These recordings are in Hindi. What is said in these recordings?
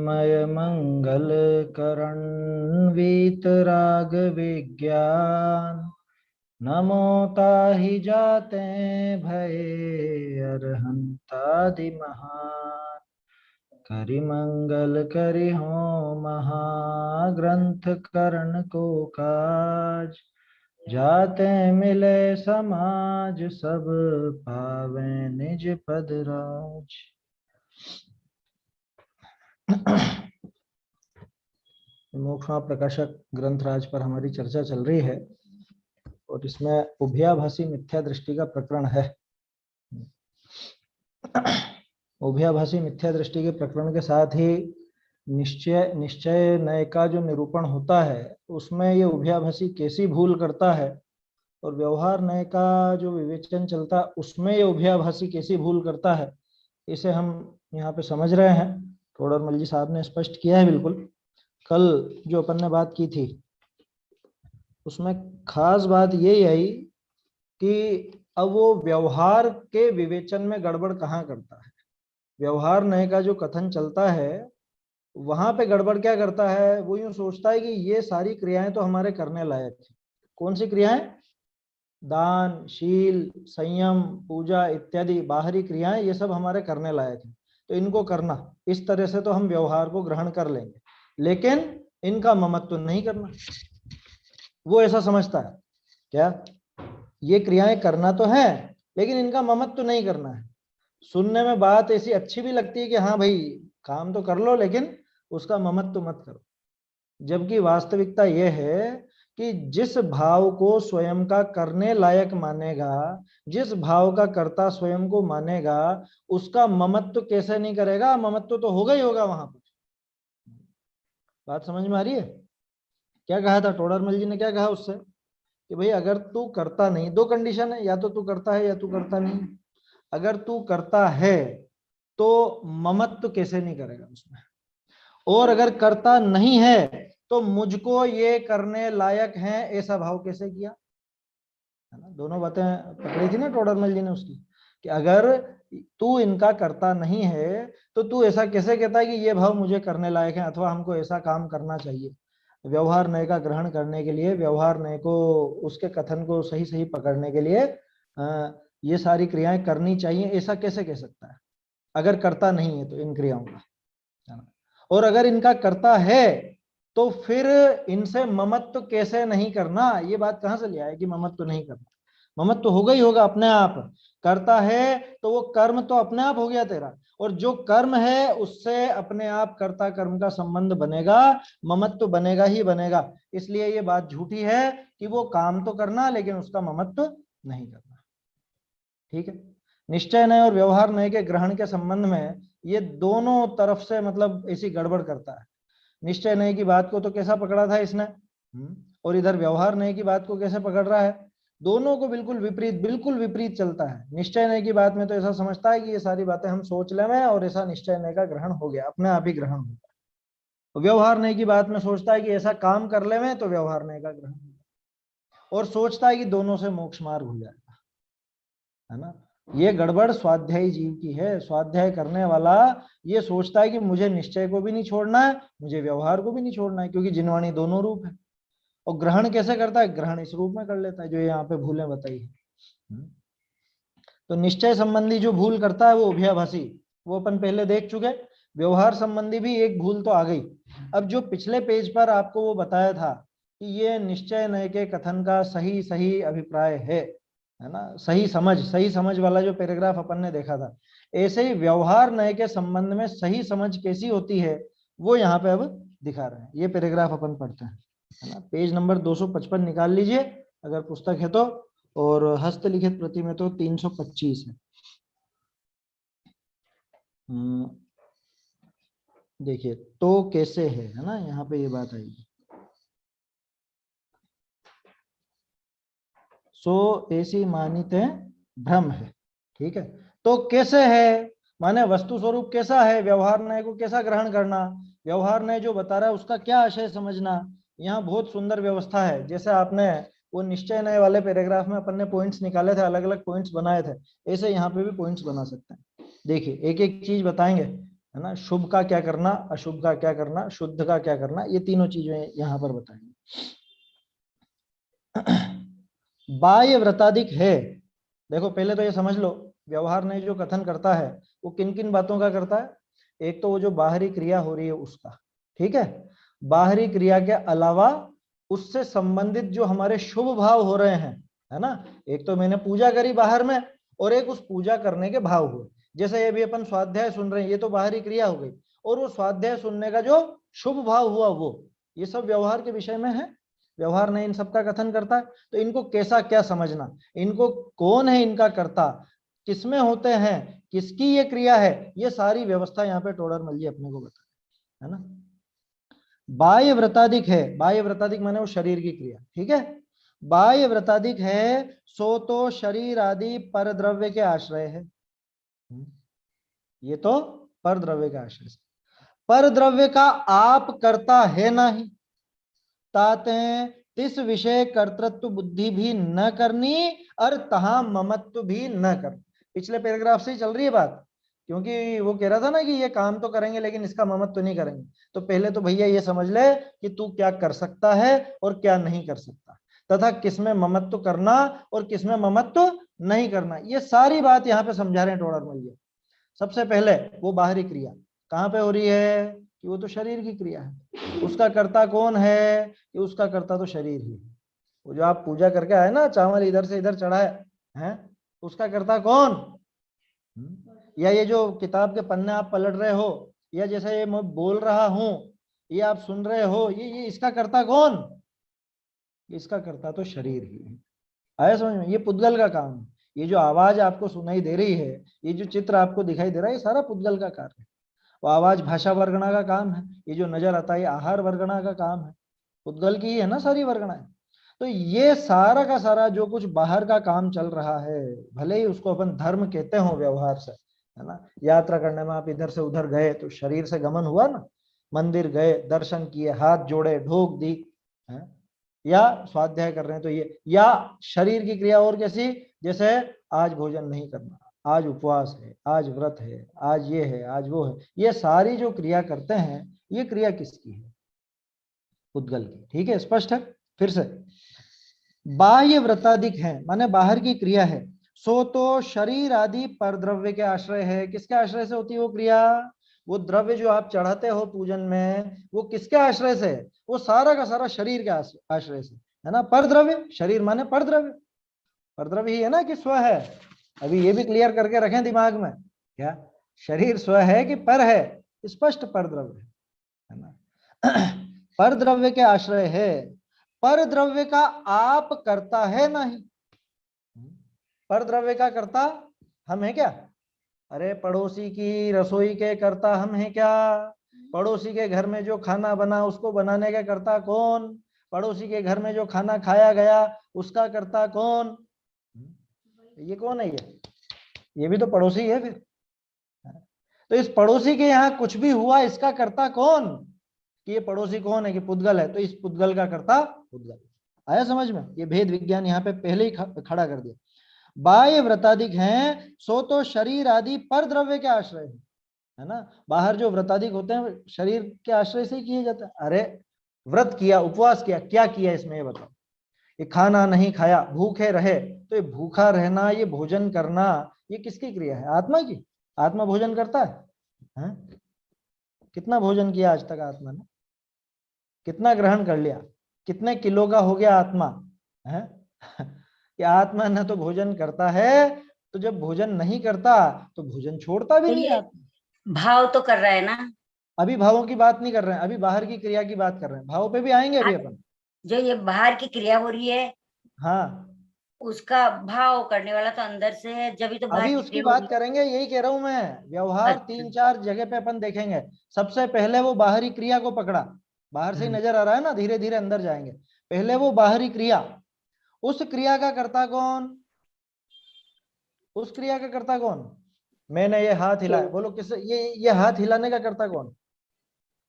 मय मंगल करण वीतराग विज्ञान नमो ताहि जाते भये अरहंतादि महान। करि मंगल करि हो महाग्रंथ करण को काज। जाते मिले समाज सब पावे निज पद राज। मोक्षमा प्रकाशक ग्रंथराज पर हमारी चर्चा चल रही है और इसमें उभयाभासी मिथ्या दृष्टि का प्रकरण है। उभयाभासी मिथ्या दृष्टि के प्रकरण के साथ ही निश्चय नय का जो निरूपण होता है उसमें ये उभयाभासी कैसी भूल करता है और व्यवहार नय का जो विवेचन चलता है उसमें ये उभयाभासी कैसी भूल करता है, इसे हम यहाँ पे समझ रहे हैं। टोडरमल जी साहब ने स्पष्ट किया है बिल्कुल। कल जो अपन ने बात की थी उसमें खास बात यही आई कि अब वो व्यवहार के विवेचन में गड़बड़ कहाँ करता है। व्यवहार नय का जो कथन चलता है वहां पे गड़बड़ क्या करता है, वो यूं सोचता है कि ये सारी क्रियाएं तो हमारे करने लायक है। कौन सी क्रियाएं? दान, शील, संयम, पूजा इत्यादि बाहरी क्रियाएं, ये सब हमारे करने लायक है, तो इनको करना, इस तरह से तो हम व्यवहार को ग्रहण कर लेंगे, लेकिन इनका ममत्व नहीं करना। वो ऐसा समझता है क्या, ये क्रियाएं करना तो है लेकिन इनका ममत्व नहीं करना है। सुनने में बात ऐसी अच्छी भी लगती है कि हाँ भाई काम तो कर लो लेकिन उसका ममत्व मत करो, जबकि वास्तविकता यह है कि जिस भाव को स्वयं का करने लायक मानेगा, जिस भाव का कर्ता स्वयं को मानेगा, उसका ममत्व कैसे नहीं करेगा? ममत्व तो होगा ही होगा वहां पर। बात समझ में आ रही है? क्या कहा था टोडरमल जी ने, क्या कहा उससे कि भाई अगर तू करता नहीं, दो कंडीशन है, या तो तू करता है या तू करता नहीं। अगर तू करता है तो ममत्व कैसे नहीं करेगा उसमें, और अगर करता नहीं है तो मुझको ये करने लायक है ऐसा भाव कैसे किया, है ना। दोनों बातें पकड़ी थी ना टोडरमल जी ने उसकी, कि अगर तू इनका करता नहीं है तो तू ऐसा कैसे कहता है कि ये भाव मुझे करने लायक है अथवा हमको ऐसा काम करना चाहिए। व्यवहार नय का ग्रहण करने के लिए, व्यवहार नय को, उसके कथन को सही सही पकड़ने के लिए ये सारी क्रियाएं करनी चाहिए, ऐसा कैसे कह सकता है अगर करता नहीं है तो इन क्रियाओं का। और अगर इनका करता है तो फिर इनसे ममत्व कैसे नहीं करना, ये बात कहां से ले आए कि ममत्व नहीं करना? ममत्व होगा ही होगा अपने आप। करता है तो वो कर्म तो अपने आप हो गया तेरा, और जो कर्म है उससे अपने आप कर्ता कर्म का संबंध बनेगा, ममत्व बनेगा ही बनेगा। इसलिए ये बात झूठी है कि वो काम तो करना लेकिन उसका ममत्व नहीं करना। ठीक है। निश्चय नय और व्यवहार नय के ग्रहण के संबंध में ये दोनों तरफ से मतलब ऐसी गड़बड़ करता है। निश्चय नय की बात को तो कैसा पकड़ा था इसने, और इधर व्यवहार नय की बात को कैसे पकड़ रहा है। दोनों को बिल्कुल विपरीत चलता है। निश्चय नय की बात में तो ऐसा समझता है कि ये सारी बातें हम सोच ले में और ऐसा निश्चय नय का ग्रहण हो गया, अपने आप ही ग्रहण होता है। व्यवहार नय की बात में सोचता है कि ऐसा काम कर ले में तो व्यवहार नय का ग्रहण होगा, और सोचता है कि दोनों से मोक्ष मार्ग हो जाएगा, है ना। ये गड़बड़ स्वाध्यायी जीव की है। स्वाध्याय करने वाला ये सोचता है कि मुझे निश्चय को भी नहीं छोड़ना है, मुझे व्यवहार को भी नहीं छोड़ना है, क्योंकि जिनवाणी दोनों रूप है। और ग्रहण कैसे करता है? ग्रहण इस रूप में कर लेता है जो यहाँ पे भूलें बताई है। तो निश्चय संबंधी जो भूल करता है वो उभयाभासी, वो अपन पहले देख चुके। व्यवहार संबंधी भी एक भूल तो आ गई। अब जो पिछले पेज पर आपको वो बताया था कि ये निश्चय नय के कथन का सही सही अभिप्राय है ना, सही समझ वाला जो पैराग्राफ अपन ने देखा था, ऐसे ही व्यवहार नय के संबंध में सही समझ कैसी होती है वो यहाँ पे अब दिखा रहे हैं। ये पैराग्राफ अपन पढ़ते हैं, है ना। पेज नंबर 255 निकाल लीजिए अगर पुस्तक है तो, और हस्तलिखित प्रति में तो 325 है। देखिए तो कैसे है ना, यहाँ पे ये बात आएगी। सो ऐसी मानिते भ्रम है। ठीक है, तो कैसे है माने वस्तु स्वरूप कैसा है, व्यवहार नय को कैसा ग्रहण करना, व्यवहार नय जो बता रहा है उसका क्या आशय समझना। यहाँ बहुत सुंदर व्यवस्था है। जैसे आपने वो निश्चय नय वाले पैराग्राफ में अपन ने पॉइंट्स निकाले थे, अलग अलग पॉइंट्स बनाए थे, ऐसे यहाँ पे भी पॉइंट्स बना सकते हैं। देखिए एक एक चीज बताएंगे। है ना। शुभ का क्या करना, अशुभ का क्या करना, शुद्ध का क्या करना, ये तीनों चीजें यहाँ पर बताएंगे। बाह्य व्रताधिक है, देखो पहले तो ये समझ लो, व्यवहार ने जो कथन करता है वो किन किन बातों का करता है। एक तो वो जो बाहरी क्रिया हो रही है उसका, ठीक है। बाहरी क्रिया के अलावा उससे संबंधित जो हमारे शुभ भाव हो रहे हैं, है ना। एक तो मैंने पूजा करी बाहर में, और एक उस पूजा करने के भाव हुए। जैसे ये भी अपन स्वाध्याय सुन रहे हैं, ये तो बाहरी क्रिया हो गई, और वो स्वाध्याय सुनने का जो शुभ भाव हुआ वो, ये सब व्यवहार के विषय में है। व्यवहार ने इन सब का कथन करता है। तो इनको कैसा क्या समझना, इनको कौन है इनका कर्ता, किसमें होते हैं, किसकी ये क्रिया है, ये सारी व्यवस्था यहाँ पे टोडरमल जी अपने को बता, है ना। बाह्य व्रताधिक है, बाह्य व्रताधिक माने वो शरीर की क्रिया, ठीक है। बाह्य व्रताधिक है सो तो शरीर आदि पर द्रव्य के आश्रय है। ये तो पर द्रव्य के आश्रय से, पर द्रव्य का आप करता है नहीं, ताते तिस विषय कर्तृत्व बुद्धि भी न करनी और तहा ममत्व भी न करना। पिछले पैराग्राफ से ही चल रही है बात, क्योंकि वो कह रहा था ना कि ये काम तो करेंगे लेकिन इसका ममत्व तो नहीं करेंगे। तो पहले तो भैया ये समझ ले कि तू क्या कर सकता है और क्या नहीं कर सकता, तथा किसमें ममत्व करना और किसमें ममत्व नहीं करना, ये सारी बात यहाँ पे समझा रहे हैं टोडरमल जी। सबसे पहले वो बाहरी क्रिया कहाँ पे हो रही है, कि वो तो शरीर की क्रिया है। उसका कर्ता कौन है, कि उसका कर्ता तो शरीर ही है। वो जो आप पूजा करके आए ना, चावल इधर से इधर चढ़ाए हैं, उसका कर्ता कौन। या ये जो किताब के पन्ने आप पलट रहे हो, या जैसे ये मैं बोल रहा हूं, ये आप सुन रहे हो, ये इसका कर्ता कौन, इसका कर्ता तो शरीर ही है। आया समझ में, ये पुद्गल का काम है। ये जो आवाज आपको सुनाई दे रही है, ये जो चित्र आपको दिखाई दे रहा है, ये सारा पुद्गल का कार्य है। वो आवाज भाषा वर्गणा का काम है, ये जो नजर आता है आहार वर्गणा का काम है, पुद्गल की ही है ना सारी वर्गणाएं। तो ये सारा का सारा जो कुछ बाहर का काम चल रहा है, भले ही उसको अपन धर्म कहते हो व्यवहार से, है ना। यात्रा करने में आप इधर से उधर गए तो शरीर से गमन हुआ ना, मंदिर गए, दर्शन किए, हाथ जोड़े, ढोक दी, है? या स्वाध्याय कर रहे हैं तो ये, या शरीर की क्रिया और कैसी, जैसे आज भोजन नहीं करना, आज उपवास है, आज व्रत है, आज ये है, आज वो है, ये सारी जो क्रिया करते हैं, ये क्रिया किसकी है, पुद्गल की। ठीक है, स्पष्ट है। फिर से, बाह्य व्रताधिक है माने बाहर की क्रिया है, सो तो शरीर आदि पर द्रव्य के आश्रय है। किसके आश्रय से होती है वो क्रिया, वो द्रव्य जो आप चढ़ाते हो पूजन में, वो किसके आश्रय से, वो सारा का सारा शरीर के आश्रय से, है ना। पर द्रव्य, शरीर माने पर द्रव्य, पर द्रव्य ही है ना कि स्व है। अभी ये भी क्लियर करके रखें दिमाग में, क्या शरीर स्व है कि पर है, स्पष्ट पर द्रव्य है ना। पर द्रव्य के आश्रय है, पर द्रव्य का आप करता है नहीं। पर द्रव्य का करता हम है क्या, अरे पड़ोसी की रसोई के करता हम है क्या, पड़ोसी के घर में जो खाना बना उसको बनाने का करता कौन, पड़ोसी के घर में जो खाना खाया गया उसका करता कौन, ये कौन है, ये भी तो पड़ोसी है फिर। तो इस पड़ोसी के यहाँ कुछ भी हुआ, इसका करता कौन, कि ये पड़ोसी कौन है, कि पुद्गल है, तो इस पुद्गल का करता पुद्गल। आया समझ में, ये भेद विज्ञान यहाँ पे पहले ही खड़ा कर दिया। बाह्य व्रताधिक हैं सो तो शरीर आदि पर द्रव्य के आश्रय है ना। बाहर जो व्रताधिक होते हैं शरीर के आश्रय से ही किए जाते हैं। अरे व्रत किया, उपवास किया, क्या किया इसमें ये बताओ, ये खाना नहीं खाया, भूखे रहे, तो ये भूखा रहना, ये भोजन करना, ये किसकी क्रिया है, आत्मा की। आत्मा भोजन करता है? कितना भोजन किया आज तक आत्मा ने, कितना ग्रहण कर लिया, कितने किलो का हो गया आत्मा है। कि आत्मा न तो भोजन करता है, तो जब भोजन नहीं करता तो भोजन छोड़ता भी तो नहीं ये आत्मा। भाव तो कर रहा है ना, अभी भावों की बात नहीं कर रहे हैं, अभी बाहर की क्रिया की बात कर रहे हैं, भाव पे भी आएंगे अभी अपन। जो ये बाहर की क्रिया हो रही है, हाँ, उसका भाव करने वाला तो अंदर से है, जब तो बाहर अभी की उसकी क्रिया हो रही बात करेंगे, यही कह रहा हूं मैं। है। व्यवहार अच्छा। 3-4 जगह पे अपन देखेंगे। सबसे पहले वो बाहरी क्रिया को पकड़ा, बाहर से ही नजर आ रहा है ना, धीरे धीरे अंदर जाएंगे। पहले वो बाहरी क्रिया, उस क्रिया का कर्ता कौन, उस क्रिया का कर्ता कौन। मैंने ये हाथ हिलाया, बोलो किस, ये हाथ हिलाने का कर्ता कौन,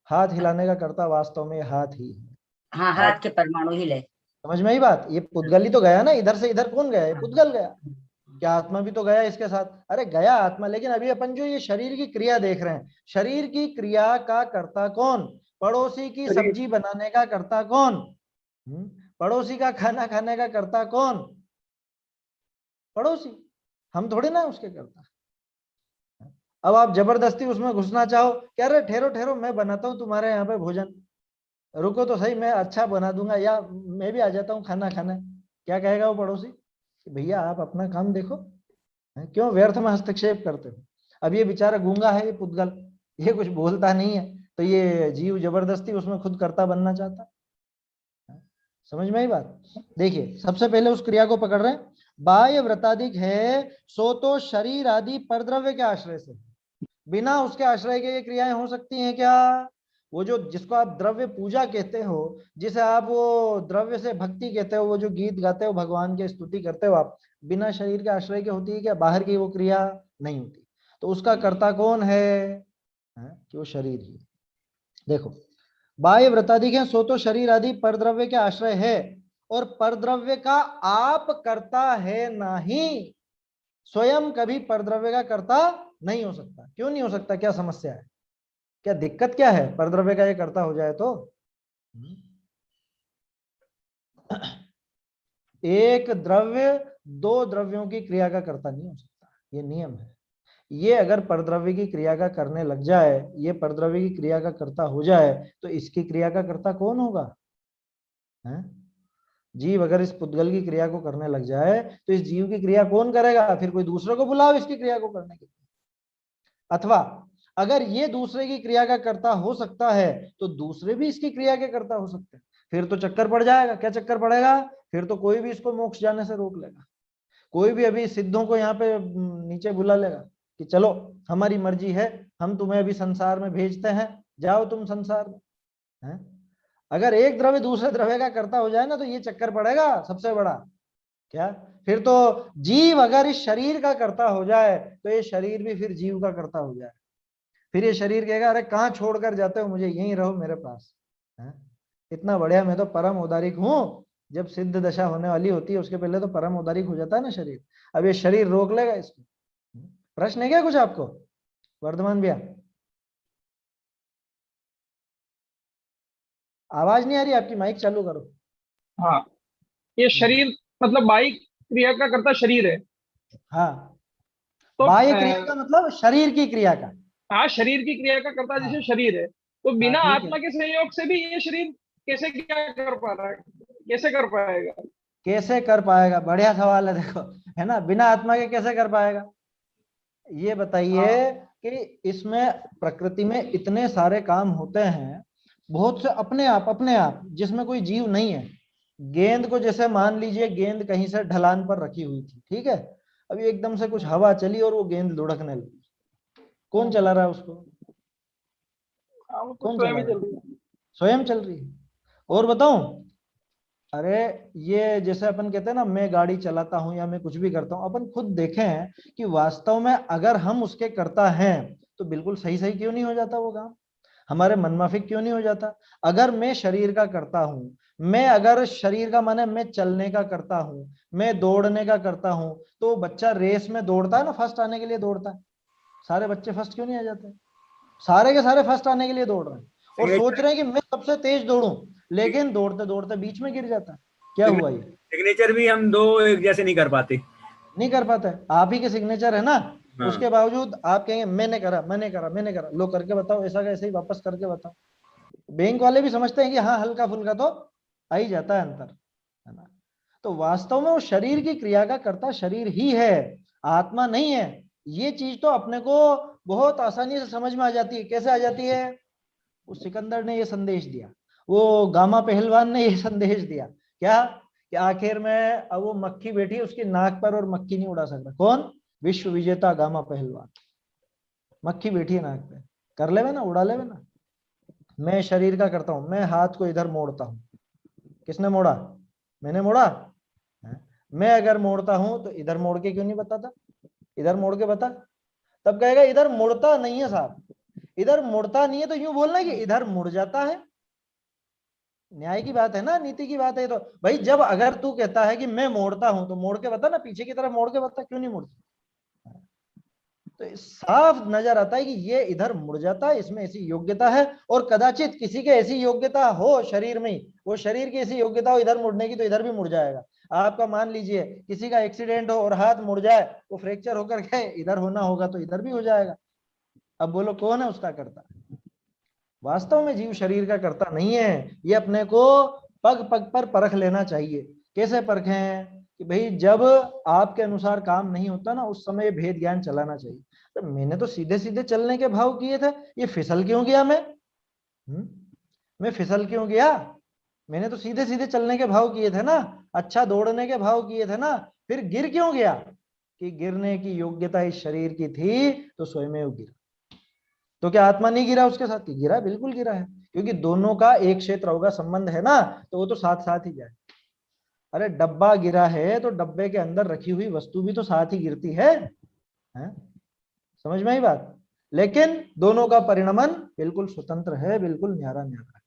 हाथ हिलाने का कर्ता वास्तव में हाथ ही है। हाँ, हाथ, हाथ के परमाणु ही ले। समझ में आई बात, ये पुद्गल ही तो गया ना, इधर से इधर कौन गया, ये पुद्गल गया। क्या आत्मा भी तो गया इसके साथ? अरे गया आत्मा, लेकिन अभी अपन जो ये शरीर की क्रिया देख रहे हैं, शरीर की क्रिया का कर्ता कौन? पड़ोसी की शरीर। सब्जी बनाने का कर्ता कौन? पड़ोसी का खाना खाने का कर्ता कौन? पड़ोसी। हम थोड़ी ना उसके कर्ता। अब आप जबरदस्ती उसमें घुसना चाहो, कह रहे ठहरो ठहरो मैं बनाता हूँ तुम्हारे यहाँ पे भोजन, रुको तो सही मैं अच्छा बना दूंगा, या मैं भी आ जाता हूँ खाना खाने। क्या कहेगा वो पड़ोसी कि भैया आप अपना काम देखो, क्यों व्यर्थ में हस्तक्षेप करते हो? अब ये बेचारा गूंगा है, ये पुद्गल, ये कुछ बोलता नहीं है, तो ये जीव जबरदस्ती उसमें खुद कर्ता बनना चाहता है। समझ में आई बात? देखिए सबसे पहले उस क्रिया को पकड़ रहे हैं। बाह्य व्रताधिक है सो तो शरीर आदि परद्रव्य के आश्रय से, बिना उसके आश्रय के ये क्रियाएं हो सकती हैं क्या? वो जो जिसको आप द्रव्य पूजा कहते हो, जिसे आप वो द्रव्य से भक्ति कहते हो, वो जो गीत गाते हो भगवान की स्तुति करते हो आप, बिना शरीर के आश्रय के होती है क्या? बाहर की वो क्रिया नहीं होती। तो उसका कर्ता कौन है? कि वो शरीर ही। देखो बाह्य व्रताधिक है सो तो शरीर आदि परद्रव्य के आश्रय है, और परद्रव्य का आप कर्ता है नहीं, स्वयं कभी परद्रव्य का कर्ता नहीं हो सकता। क्यों नहीं हो सकता? क्या समस्या है? क्या दिक्कत क्या है? परद्रव्य का ये कर्ता हो जाए तो एक द्रव्य दो द्रव्यों की क्रिया का कर्ता नहीं हो सकता, ये नियम है। ये अगर परद्रव्य की क्रिया का करने लग जाए, ये परद्रव्य की क्रिया का कर्ता हो जाए, तो इसकी क्रिया का कर्ता कौन होगा? है? जीव अगर इस पुद्गल की क्रिया को करने लग जाए तो इस जीव की क्रिया कौन करेगा? फिर कोई दूसरे को बुलाओ इसकी क्रिया को करने के लिए। अथवा अगर ये दूसरे की क्रिया का कर्ता हो सकता है तो दूसरे भी इसकी क्रिया के कर्ता हो सकते हैं। फिर तो चक्कर पड़ जाएगा। क्या चक्कर पड़ेगा? फिर तो कोई भी इसको मोक्ष जाने से रोक लेगा। कोई भी अभी सिद्धों को यहाँ पे नीचे बुला लेगा कि चलो हमारी मर्जी है, हम तुम्हें अभी संसार में भेजते हैं, जाओ तुम संसार में। है? अगर एक द्रव्य दूसरे द्रव्य का कर्ता हो जाए ना तो ये चक्कर पड़ेगा सबसे बड़ा। क्या? फिर तो जीव अगर इस शरीर का कर्ता हो जाए तो ये शरीर भी फिर जीव का कर्ता हो जाए। फिर ये शरीर कहेगा अरे कहाँ छोड़कर जाते हो मुझे, यहीं रहो मेरे पास। है? इतना बढ़िया, मैं तो परम उदारिक हूँ। जब सिद्ध दशा होने वाली होती है उसके पहले तो परम उदारिक हो जाता है ना शरीर। अब ये शरीर रोक लेगा इसको। प्रश्न है क्या कुछ आपको? वर्धमान भैया आवाज नहीं आ रही आपकी, माइक चालू करो। हाँ, ये शरीर मतलब बाह्य क्रिया का कर्ता शरीर है। हाँ, तो बाह्य क्रिया का मतलब शरीर की क्रिया का। हाँ, शरीर की क्रिया का कर्ता हाँ, जैसे शरीर है, तो हाँ बिना ठीक है। आत्मा के सहयोग से भी ये शरीर कैसे क्या कर पा रहा है, कैसे कर पाएगा? कैसे कर पाएगा? बढ़िया सवाल है। देखो है ना, बिना आत्मा के कैसे कर पाएगा? ये बताइए हाँ, कि इसमें प्रकृति में इतने सारे काम होते हैं, बहुत से अपने आप जिसमें कोई जीव नहीं है। गेंद को जैसे मान लीजिए गेंद कहीं से ढलान पर रखी हुई थी, ठीक है, अभी एकदम से कुछ हवा चली और वो गेंद लुढ़कने लगी। कौन चला रहा है उसको? हाँ, वो तो कौन स्वयं चला ही रहा चल है? रही है। स्वयं चल रही है। और बताऊं, अरे ये जैसे अपन कहते हैं ना मैं गाड़ी चलाता हूं या मैं कुछ भी करता हूं, अपन खुद देखें हैं कि वास्तव में अगर हम उसके करता हैं तो बिल्कुल सही सही क्यों नहीं हो जाता वो काम? हमारे मनमाफिक क्यों नहीं हो जाता? अगर मैं शरीर का करता हूं, मैं अगर शरीर का माने मैं चलने का करता हूं, मैं दौड़ने का करता हूं, तो बच्चा रेस में दौड़ता है ना, फर्स्ट आने के लिए दौड़ता है। सारे बच्चे फर्स्ट क्यों नहीं आ जाते? सारे के सारे फर्स्ट आने के लिए दौड़ रहे हैं और सोच रहे हैं कि मैं सबसे तेज दौड़ूं, लेकिन दौड़ते दौड़ते बीच में गिर जाता है। क्या हुआ? ये सिग्नेचर भी हम दो एक जैसे नहीं कर पाते। नहीं कर पाते। आप ही के सिग्नेचर है ना, हाँ। उसके बावजूद आप कहेंगे मैंने करा मैंने करा मैंने करा। लो करके बताओ, ऐसा कैसे ही वापस करके बताओ। बैंक वाले भी समझते हैं कि हाँ हल्का फुल्का तो आ ही जाता है अंतर, है ना। तो वास्तव में वो शरीर की क्रिया का कर्ता शरीर ही है, आत्मा नहीं है। ये चीज तो अपने को बहुत आसानी से समझ में आ जाती है। कैसे आ जाती है? वो सिकंदर ने ये संदेश दिया, वो गामा पहलवान ने ये संदेश दिया, क्या कि आखिर में अब वो मक्खी बैठी है उसकी नाक पर और मक्खी नहीं उड़ा सकता। कौन? विश्व विजेता गामा पहलवान। मक्खी बैठी है नाक पे, कर लेवे ना, उड़ा लेवे ना। मैं शरीर का करता हूं, मैं हाथ को इधर मोड़ता हूं। किसने मोड़ा? मैंने मोड़ा है? मैं अगर मोड़ता हूं तो इधर मोड़ के क्यों नहीं बताता? इधर मोड़ के बता। तब कहेगा इधर मुड़ता नहीं है साहब। इधर मुड़ता नहीं है तो यूं बोलना कि इधर मुड़ जाता है। न्याय की बात है ना, नीति की बात है। तो भाई जब अगर तू कहता है कि मैं मोड़ता हूं तो मोड़ के बता ना, पीछे की तरफ मोड़ के बता, क्यों नहीं मोड़ता? तो साफ नजर आता है कि ये इधर मुड़ जाता है, इसमें ऐसी योग्यता है, और कदाचित किसी के ऐसी योग्यता हो शरीर में, वो शरीर की ऐसी योग्यता हो इधर मुड़ने की, तो इधर भी मुड़ जाएगा। आपका मान लीजिए किसी का एक्सीडेंट हो और हाथ मुड़ जाए, वो फ्रैक्चर होकर के इधर होना होगा तो इधर भी हो जाएगा। अब बोलो कौन है उसका करता? वास्तव में जीव शरीर का करता नहीं है। ये अपने को पग पग पर परख लेना चाहिए। कैसे परखें? कि भाई जब आपके अनुसार काम नहीं होता ना, उस समय भेद ज्ञान चलाना चाहिए। तो मैंने तो सीधे सीधे चलने के भाव किए थे, ये फिसल क्यों गया मैं फिसल क्यों गया? मैंने तो सीधे सीधे चलने के भाव किए थे ना, अच्छा दौड़ने के भाव किए थे ना, फिर गिर क्यों गया? कि गिरने की योग्यता इस शरीर की थी तो स्वयं गिरा। तो क्या आत्मा नहीं गिरा उसके साथ? गिरा, बिल्कुल गिरा है, क्योंकि दोनों का एक क्षेत्र होगा, संबंध है ना, तो वो तो साथ साथ ही जाए। अरे डब्बा गिरा है तो डब्बे के अंदर रखी हुई वस्तु भी तो साथ ही गिरती है? समझ में आई बात? लेकिन दोनों का परिणमन बिल्कुल स्वतंत्र है, बिल्कुल न्यारा न्यारा है।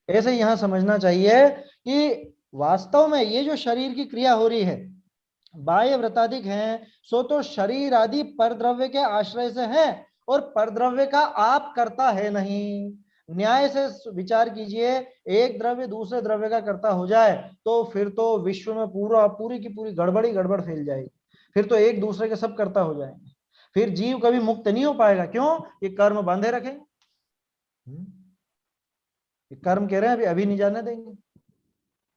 ऐसे यहां समझना चाहिए कि वास्तव में ये जो शरीर की क्रिया हो रही है, बाह्य व्रताधिक है, सो तो शरीर आदि परद्रव्य के आश्रय से है, और परद्रव्य का आप करता है नहीं। न्याय से विचार कीजिए, एक द्रव्य दूसरे द्रव्य का करता हो जाए तो फिर तो विश्व में पूरी की पूरी गड़बड़ी गड़बड़ फैल जाएगी। फिर तो एक दूसरे के सब करता हो जाएंगे, फिर जीव कभी मुक्त नहीं हो पाएगा। क्यों? ये कर्म बांधे रखे, ये कर्म कह रहे हैं अभी अभी नहीं जाने देंगे,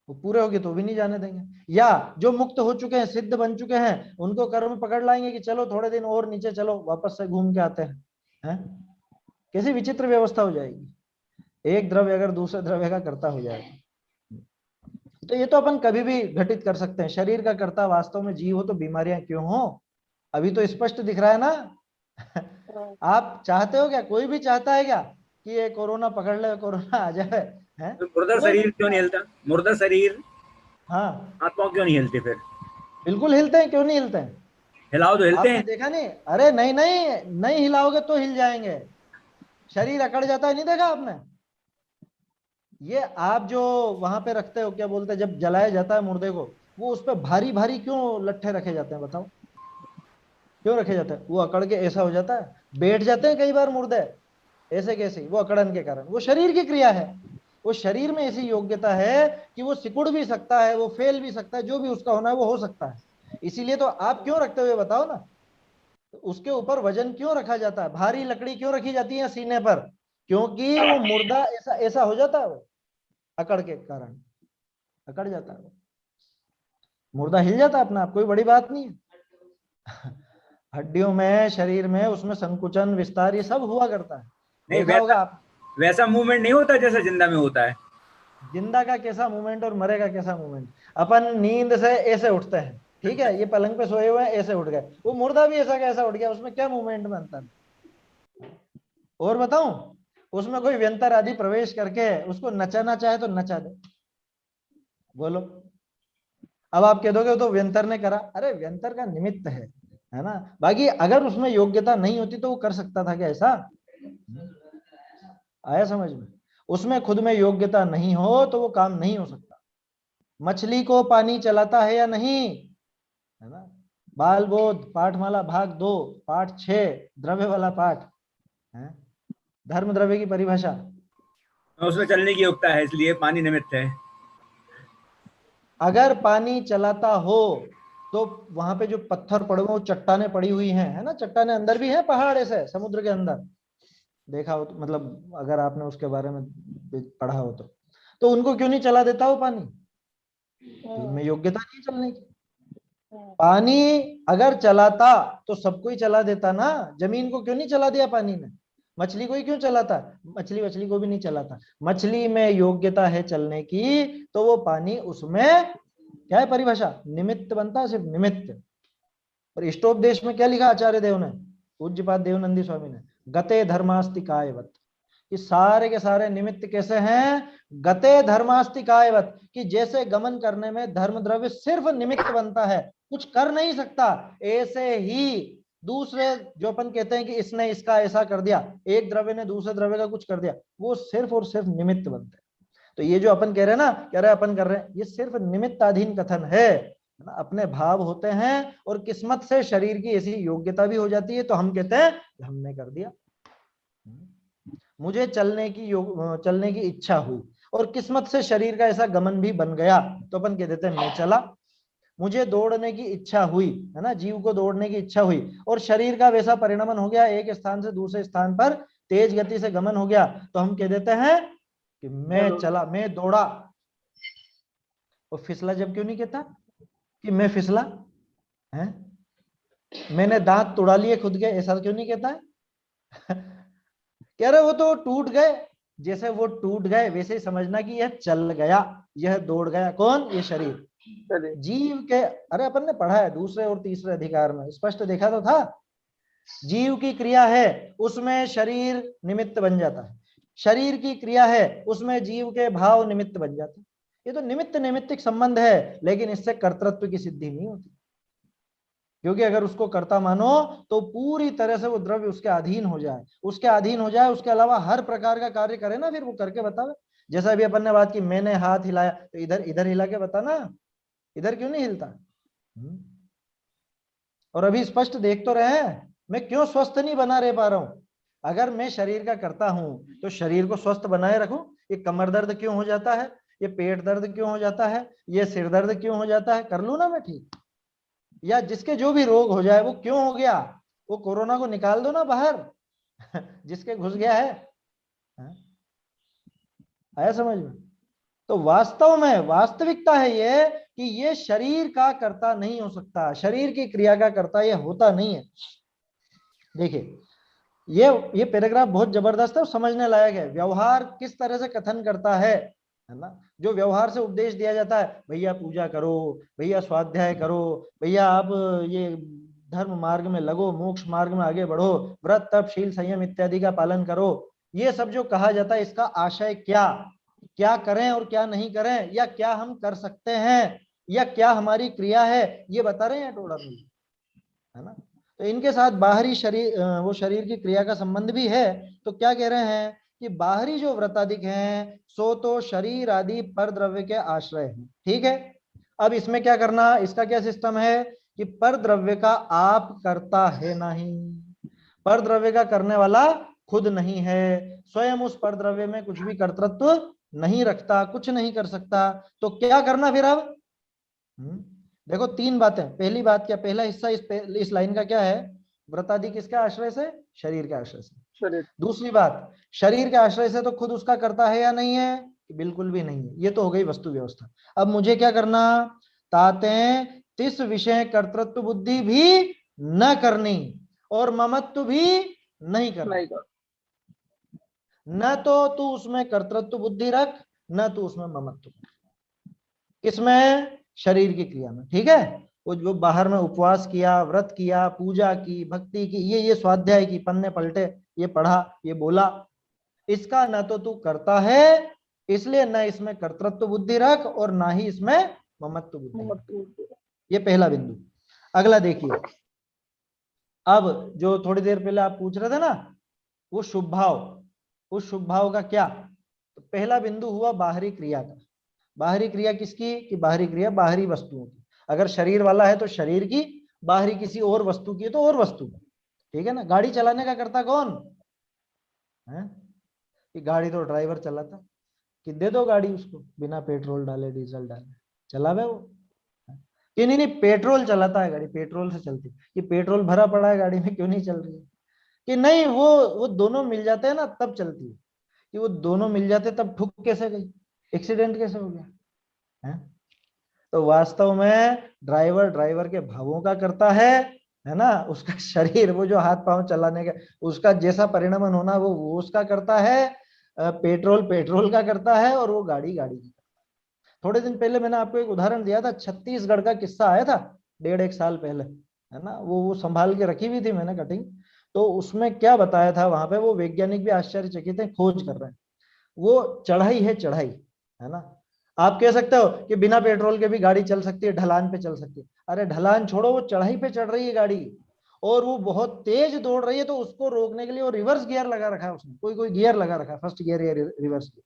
वो पूरे होंगे तो भी नहीं जाने देंगे। या जो मुक्त हो चुके हैं, सिद्ध बन चुके हैं, उनको कर्म पकड़ लाएंगे कि चलो थोड़े दिन और नीचे चलो, वापस से घूम के आते हैं। कैसी विचित्र व्यवस्था हो जाएगी, एक द्रव्य अगर दूसरे द्रव्य का कर्ता हो जाएगा। तो ये तो अपन कभी भी घटित कर सकते हैं। शरीर का कर्ता वास्तव में जीव हो तो बीमारियां क्यों हो? अभी तो स्पष्ट दिख रहा है ना। आप चाहते हो क्या? कोई भी चाहता है क्या कि ये कोरोना पकड़ ले, कोरोना आ जाए? है? तो मुर्दा कोई शरीर नहीं क्यों नहीं चाहता। हिलता? मुर्दा शरीर हाँ, आत्मा क्यों नहीं हिलती फिर? बिल्कुल हिलते हैं, क्यों नहीं हिलते हैं? हिलाओ तो हिलते आपने हैं। देखा नहीं? अरे नहीं नहीं, नहीं हिलाओगे तो हिल जाएंगे, शरीर अकड़ जाता है, नहीं देखा आपने? ये आप जो वहां पे रखते हो, क्या बोलते हैं, जब जलाया जाता है मुर्दे को, वो उस पर भारी भारी क्यों लट्ठे रखे जाते हैं बताओ? क्यों रखे जाते हैं? वो अकड़ के ऐसा हो जाता है, बैठ जाते हैं कई बार मुर्दे ऐसे कैसे, वो अकड़न के कारण। वो शरीर की क्रिया है, वो शरीर में ऐसी योग्यता है कि वो सिकुड़ भी सकता है, वो फेल भी सकता है, जो भी उसका होना है वो हो सकता है। इसीलिए तो आप क्यों रखते हुए बताओ ना, उसके ऊपर वजन क्यों रखा जाता है, भारी लकड़ी क्यों रखी जाती है सीने पर? क्योंकि वो मुर्दा ऐसा ऐसा हो जाता है, वो अकड़ के कारण अकड़ जाता है, मुर्दा हिल जाता है अपना आप, कोई बड़ी बात नहीं है। हड्डियों में, शरीर में, उसमें संकुचन विस्तार ये सब हुआ करता है, नहीं, देखा होगा आप। वैसा मूवमेंट नहीं होता जैसा जिंदा में होता है। जिंदा का कैसा मूवमेंट और मरे का कैसा मूवमेंट? अपन नींद से ऐसे उठते हैं, ठीक है, ये पलंग पे सोए हुए हैं, ऐसे उठ गए, वो मुर्दा भी ऐसा कैसा उठ गया, उसमें क्या मूवमेंट में अंतर? और बताऊं, उसमें कोई व्यंतर आदि प्रवेश करके उसको नचाना चाहे तो नचा दे, बोलो। अब आप कह दोगे वो तो व्यंतर ने करा, अरे व्यंतर का निमित्त है ना, बाकी अगर उसमें योग्यता नहीं होती तो वो कर सकता था क्या ऐसा? आया समझ में? उसमें खुद में योग्यता नहीं हो तो वो काम नहीं हो सकता। मछली को पानी चलाता है या नहीं, है ना? बाल बोध पाठमाला भाग 2 पाठ 6 द्रव्य वाला पाठ है, धर्म द्रव्य की परिभाषा। उसमें चलने की योग्यता है, इसलिए पानी निमित्त है। अगर पानी चलाता हो तो वहां पे जो पत्थर पड़े हुए, वो चट्टाने पड़ी हुई हैं, है ना, चट्टाने अंदर भी है, पहाड़ ऐसे समुद्र के अंदर, देखा हो तो, मतलब अगर आपने उसके बारे में पढ़ा हो तो उनको क्यों नहीं चला देता वो पानी? उनमें योग्यता नहीं चलने की। पानी अगर चलाता तो सबको ही चला देता ना, जमीन को क्यों नहीं चला दिया पानी ने? मछली को ही क्यों चलाता? मछली को भी नहीं चलाता। मछली में योग्यता है चलने की तो वो पानी उसमें क्या है परिभाषा? निमित्त बनता है, सिर्फ निमित्त। और इष्टोपदेश में क्या लिखा आचार्य देव ने, पूज्यपाद देवनंदी स्वामी ने? गते धर्मास्ति कायवत, कि सारे के सारे निमित्त कैसे हैं? गते धर्मास्ति कायवत, कि जैसे गमन करने में धर्म द्रव्य सिर्फ निमित्त बनता है, कुछ कर नहीं सकता, ऐसे ही दूसरे जो अपन कहते हैं कि इसने इसका ऐसा कर दिया, एक द्रव्य ने दूसरे द्रव्य का कुछ कर दिया, वो सिर्फ और सिर्फ निमित्त बनते हैं। तो ये जो अपन कह रहे हैं ना, कह रहे अपन कर रहे हैं, ये सिर्फ निमित्ताधीन कथन है ना, अपने भाव होते हैं और किस्मत से शरीर की ऐसी योग्यता भी हो जाती है, तो हम कहते हैं हमने कर दिया। मुझे चलने की इच्छा हुई और किस्मत से शरीर का ऐसा गमन भी बन गया, तो अपन कह देते हैं मैं चला। मुझे दौड़ने की इच्छा हुई, है ना, जीव को दौड़ने की इच्छा हुई और शरीर का वैसा परिणमन हो गया, एक स्थान से दूसरे स्थान पर तेज गति से गमन हो गया, तो हम कह देते हैं कि मैं चला, मैं दौड़ा। और फिसला जब क्यों नहीं कहता कि मैं फिसला है? मैंने दांत तोड़ा लिए खुद के, ऐसा क्यों नहीं कहता है? कह रहे वो तो टूट गए, जैसे वो टूट गए वैसे ही समझना कि यह चल गया, यह दौड़ गया। कौन? ये शरीर। जीव के, अरे अपन ने पढ़ा है दूसरे और तीसरे अधिकार में, स्पष्ट देखा तो था। जीव की क्रिया है उसमें शरीर निमित्त बन जाता है, शरीर की क्रिया है उसमें जीव के भाव निमित्त बन जाते हैं। ये तो निमित्त नैमित्तिक संबंध है, लेकिन इससे कर्तृत्व की सिद्धि नहीं होती, क्योंकि अगर उसको कर्ता मानो तो पूरी तरह से वो द्रव्य उसके अधीन हो जाए, उसके अधीन हो जाए, उसके अलावा हर प्रकार का कार्य करे ना, फिर वो करके बतावे। जैसा अभी अपन ने बात की, मैंने हाथ हिलाया, तो इधर इधर हिला के बता ना, इधर क्यों नहीं हिलता? और अभी स्पष्ट देख तो रहे हैं, मैं क्यों स्वस्थ नहीं बना रह पा रहा हूं? अगर मैं शरीर का करता हूं तो शरीर को स्वस्थ बनाए रखूं। ये कमर दर्द क्यों हो जाता है, ये पेट दर्द क्यों हो जाता है, ये सिर दर्द क्यों हो जाता है, कर लूं ना मैं ठीक। या जिसके जो भी रोग हो जाए वो क्यों हो गया, वो कोरोना को निकाल दो ना बाहर जिसके घुस गया है। आया समझ में? तो वास्तव में वास्तविकता है ये कि ये शरीर का कर्ता नहीं हो सकता, शरीर की क्रिया का कर्ता ये होता नहीं है। देखिए ये पैराग्राफ बहुत जबरदस्त है और समझने लायक है। व्यवहार किस तरह से कथन करता है ना, जो व्यवहार से उपदेश दिया जाता है, भैया पूजा करो, भैया स्वाध्याय करो, भैया आप ये धर्म मार्ग में लगो, मोक्ष मार्ग में आगे बढ़ो, व्रत तप शील संयम इत्यादि का पालन करो, ये सब जो कहा जाता है इसका आशय क्या, क्या करें और क्या नहीं करें, या क्या हम कर सकते हैं, या क्या हमारी क्रिया है, ये बता रहे हैं टोडर में, है ना। तो इनके साथ बाहरी शरीर, वो शरीर की क्रिया का संबंध भी है। तो क्या कह रहे हैं कि बाहरी जो व्रतादिक हैं सो तो शरीर आदि पर द्रव्य के आश्रय हैं, ठीक है। अब इसमें क्या करना, इसका क्या सिस्टम है कि पर द्रव्य का आप करता है नहीं, पर द्रव्य का करने वाला खुद नहीं है, स्वयं उस पर द्रव्य में कुछ भी कर्तृत्व नहीं रखता, कुछ नहीं कर सकता। तो क्या करना फिर? अब देखो तीन बातें। पहली बात क्या, पहला हिस्सा इस लाइन का क्या है, व्रतादि किसके आश्रय से? शरीर के आश्रय से। दूसरी बात, शरीर के आश्रय से तो खुद उसका करता है या नहीं है? बिल्कुल भी नहीं है। ये तो हो गई वस्तु व्यवस्था। अब मुझे क्या करना, ताते तिस विषय कर्तृत्व बुद्धि भी न करनी और ममत्व भी नहीं करना। न तो तू उसमें कर्तृत्व बुद्धि रख, न तू उसमें ममत्व। किसमें? शरीर की क्रिया में, ठीक है। वो जो बाहर में उपवास किया, व्रत किया, पूजा की, भक्ति की, ये स्वाध्याय की, पन्ने पलटे, ये पढ़ा, ये बोला, इसका न तो तू करता है, इसलिए न इसमें कर्तृत्व बुद्धि रख और ना ही इसमें ममत्व बुद्धि। ये पहला बिंदु। अगला देखिए, अब जो थोड़ी देर पहले आप पूछ रहे थे ना, वो शुभ भाव, उस शुभ भाव का क्या? तो पहला बिंदु हुआ बाहरी क्रिया का। बाहरी क्रिया किसकी? कि बाहरी क्रिया बाहरी वस्तुओं की। अगर शरीर वाला है तो शरीर की, बाहरी किसी और वस्तु की है तो और वस्तु की, ठीक है ना। गाड़ी चलाने का करता कौन है? कि गाड़ी तो ड्राइवर चलाता, कि दे दो गाड़ी उसको बिना पेट्रोल डाले डीजल डाले, चलावे वो। कि नहीं पेट्रोल चलाता है गाड़ी, पेट्रोल से चलती, कि पेट्रोल भरा पड़ा है गाड़ी में क्यों नहीं चल रही है? कि नहीं वो दोनों मिल जाते हैं ना तब चलती है। कि वो दोनों मिल जाते तब ठुक कैसे गई, एक्सीडेंट कैसे हो गया है? तो वास्तव में ड्राइवर के भावों का करता है ना। उसका शरीर, वो जो हाथ पांव चलाने का, उसका जैसा परिणमन होना वो उसका करता है, पेट्रोल का करता है, और वो गाड़ी की। थोड़े दिन पहले मैंने आपको एक उदाहरण दिया था, छत्तीसगढ़ का किस्सा आया था 1.5 साल पहले, है ना। वो संभाल के रखी हुई थी मैंने कटिंग। तो उसमें क्या बताया था, वहां पे वो वैज्ञानिक भी आश्चर्यचकित हैं, खोज कर रहे हैं। वो चढ़ाई है ना। आप कह सकते हो कि बिना पेट्रोल के भी गाड़ी चल सकती है, ढलान पे चल सकती है। अरे ढलान छोड़ो, वो चढ़ाई पे चढ़ रही है गाड़ी और वो बहुत तेज दौड़ रही है, तो उसको रोकने के लिए वो रिवर्स गियर लगा रखा है उसने, कोई गियर लगा रखा है, फर्स्ट गियर या रिवर्स गियर।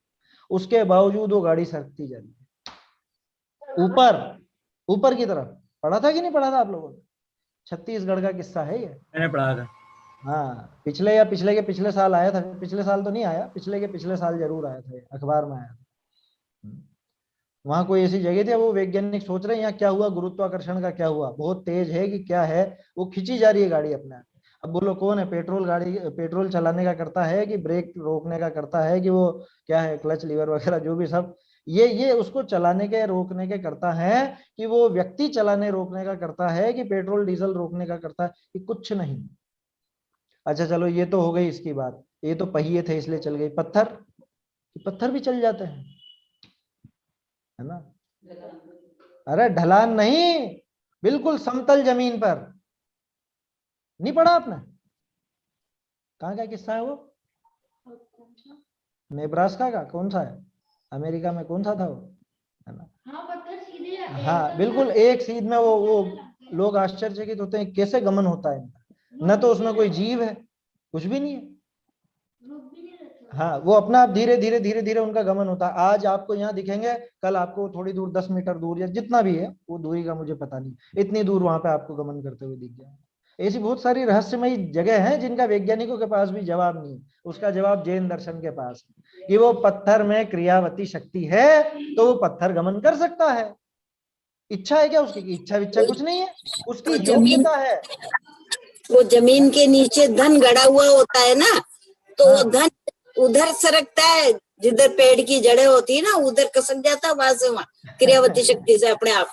उसके बावजूद वो गाड़ी सरकती जा रही है ऊपर ऊपर की तरफ। पढ़ा था कि नहीं पढ़ा था आप लोगों ने? छत्तीसगढ़ का किस्सा है ये। मैंने पढ़ा था। हाँ, पिछले या पिछले के पिछले साल आया था। पिछले साल तो नहीं आया, पिछले के पिछले साल जरूर आया था, अखबार में आया था। वहां कोई ऐसी जगह थी, वो वैज्ञानिक सोच रहे हैं यहाँ क्या हुआ, गुरुत्वाकर्षण का क्या हुआ, बहुत तेज है कि क्या है, वो खींची जा रही है गाड़ी अपने आप। अब बोलो कौन है, पेट्रोल गाड़ी पेट्रोल चलाने का करता है कि ब्रेक रोकने का करता है कि वो क्या है, क्लच लीवर वगैरह जो भी सब, ये उसको चलाने के रोकने के करता है कि वो व्यक्ति चलाने रोकने का करता है कि पेट्रोल डीजल रोकने का करता है कि कुछ नहीं। अच्छा चलो ये तो हो गई इसकी बात, ये तो पहिए थे इसलिए चल गई। पत्थर, पत्थर भी चल जाते हैं, है ना? अरे ढलान नहीं, बिल्कुल समतल जमीन पर। नहीं पढ़ा आपने? कहाँ का किस्सा है वो? नेब्रास्का का कौन सा है, अमेरिका में कौन सा था वो, है ना? हाँ, पत्थर सीधे हाँ बिल्कुल एक सीध में वो लोग आश्चर्यचकित होते हैं कैसे गमन होता है इनका, न तो उसमें कोई जीव है, कुछ भी नहीं है। हाँ, वो अपना आप धीरे धीरे धीरे धीरे उनका गमन होता है। आज आपको यहाँ दिखेंगे, कल आपको थोड़ी दूर 10 मीटर दूर या जितना भी है वो दूरी का मुझे पता नहीं, इतनी दूर वहां पे आपको गमन करते हुए दिख जाए। ऐसी बहुत सारी रहस्यमयी जगह है जिनका वैज्ञानिकों के पास भी जवाब नहीं है। उसका जवाब जैन दर्शन के पास है कि वो पत्थर में क्रियावती शक्ति है तो वो पत्थर गमन कर सकता है। इच्छा है क्या उसकी? इच्छा विच्छा कुछ नहीं है, उसकी योग्यता है। वो जमीन के नीचे धन गड़ा हुआ होता है ना, तो वो धन उधर सरकता है, जिधर पेड़ की जड़ें होती है ना उधर कसक जाता है, वहां से वहां क्रियावती शक्ति से अपने आप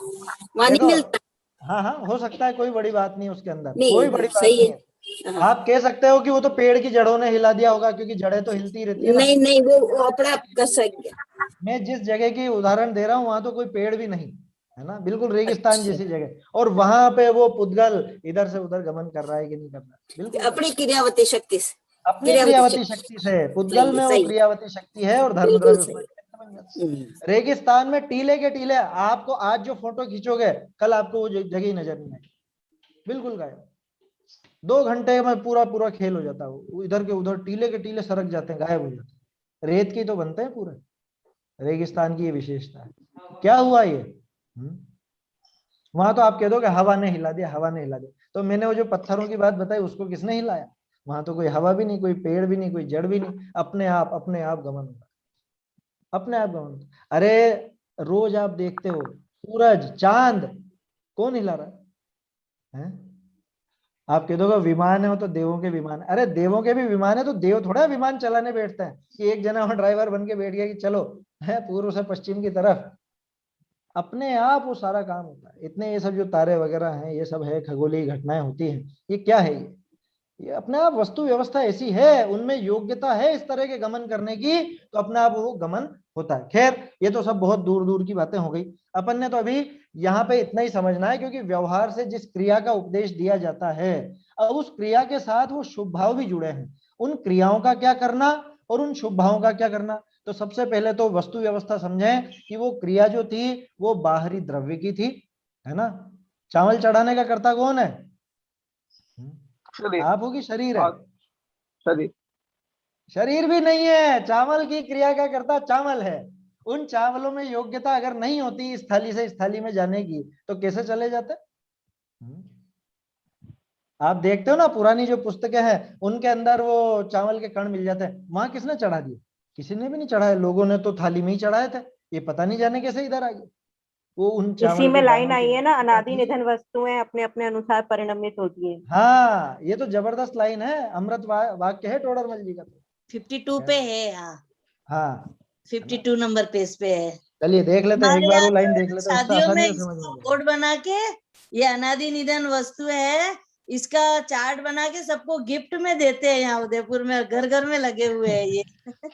वहां नहीं मिलता। हाँ हाँ, हो सकता है, कोई बड़ी बात नहीं उसके अंदर, नहीं, कोई बड़ी बात सही नहीं है। है। आप कह सकते हो कि वो तो पेड़ की जड़ों ने हिला दिया होगा, क्योंकि जड़ें तो हिलती रहती है ना। नहीं नहीं, वो अपने आप कसक गया। मैं जिस जगह की उदाहरण दे रहा हूँ वहां तो कोई पेड़ भी नहीं है ना, बिल्कुल रेगिस्तान जैसी जगह, और वहां पे वो पुद्गल इधर से उधर गमन कर रहा है कि नहीं कर रहा? बिल्कुल अपनी क्रियावती शक्ति से, अपनी क्रियावती शक्ति से। पुद्गल में वो सही। क्रियावती शक्ति है और धर्म बिल्कुल द्रव्य सही। रेगिस्तान में टीले के टीले। आपको आज जो फोटो खींचोगे कल आपको वो जगह ही नजर नहीं आएगी, बिल्कुल गायब। 2 घंटे में पूरा पूरा खेल हो जाता है, इधर के उधर टीले के टीले सरक जाते हैं, गायब हो जाते हैं। रेत की तो बनते हैं पूरे, रेगिस्तान की ये विशेषता है। क्या हुआ ये? वहां तो आप कह दो कि हवा ने हिला दिया, हवा ने हिला दिया। तो मैंने वो जो पत्थरों की बात बताई उसको किसने हिलाया? वहां तो कोई हवा भी नहीं, कोई पेड़ भी नहीं, कोई जड़ भी नहीं, अपने आप गमन होता है, अपने आप गमन। अरे रोज आप देखते हो सूरज चांद, कौन हिला रहा है? आप कह दोगे विमान है, वो तो देवों के विमान है। अरे देवों के भी विमान है, तो देव थोड़ा विमान चलाने बैठते हैं कि एक जना वहां ड्राइवर बन के बैठ गया कि चलो है पूर्व से पश्चिम की तरफ। अपने आप वो सारा काम होता है। इतने ये सब जो तारे वगैरह हैं, ये सब है, खगोलीय घटनाएं होती हैं, ये क्या है? ये अपने आप वस्तु व्यवस्था ऐसी है, उनमें योग्यता है इस तरह के गमन करने की, तो अपने आप वो गमन होता है। खैर ये तो सब बहुत दूर दूर की बातें हो गई। अपन ने तो अभी यहाँ पे इतना ही समझना है, क्योंकि व्यवहार से जिस क्रिया का उपदेश दिया जाता है, अब उस क्रिया के साथ वो शुभ भाव भी जुड़े हैं। उन क्रियाओं का क्या करना और उन शुभ भावों का क्या करना। तो सबसे पहले तो वस्तु व्यवस्था समझें कि वो क्रिया जो थी वो बाहरी द्रव्य की थी, है ना? चावल चढ़ाने का कर्ता कौन है? आप हो कि शरीर है? शरीर। शरीर भी नहीं है, चावल की क्रिया का कर्ता चावल है। उन चावलों में योग्यता अगर नहीं होती इस थाली से इस थाली में जाने की, तो कैसे चले जाते? आप देखते हो ना पुरानी जो पुस्तकें हैं उनके अंदर वो चावल के कण मिल जाते हैं। वहां किसने चढ़ा दिए? किसी ने भी नहीं चढ़ाए, लोगों ने तो थाली में ही चढ़ाए थे। ये पता नहीं जाने कैसे इधर आ गए वो उन चावल इसी में के लाइन दानों आई के- है ना, अनादि निधन वस्तुएं अपने अपने अनुसार परिणमित होती है। हाँ, ये तो जबरदस्त लाइन है, अमृत वाक्य है टोडरमल जी का। 52 पे है। हाँ 52 नंबर पेज पे है। चलिए देख लेते हैं, एक हमारे बार वो यहाँ लाइन देख लेते हैं, उससे शादियों आसानी में से समझ में इसको आ बोर्ड बना के, ये अनादि निधन वस्तु है, इसका चार्ट बना के सबको गिफ्ट में देते हैं। यहाँ उदयपुर में घर घर में लगे हुए हैं ये।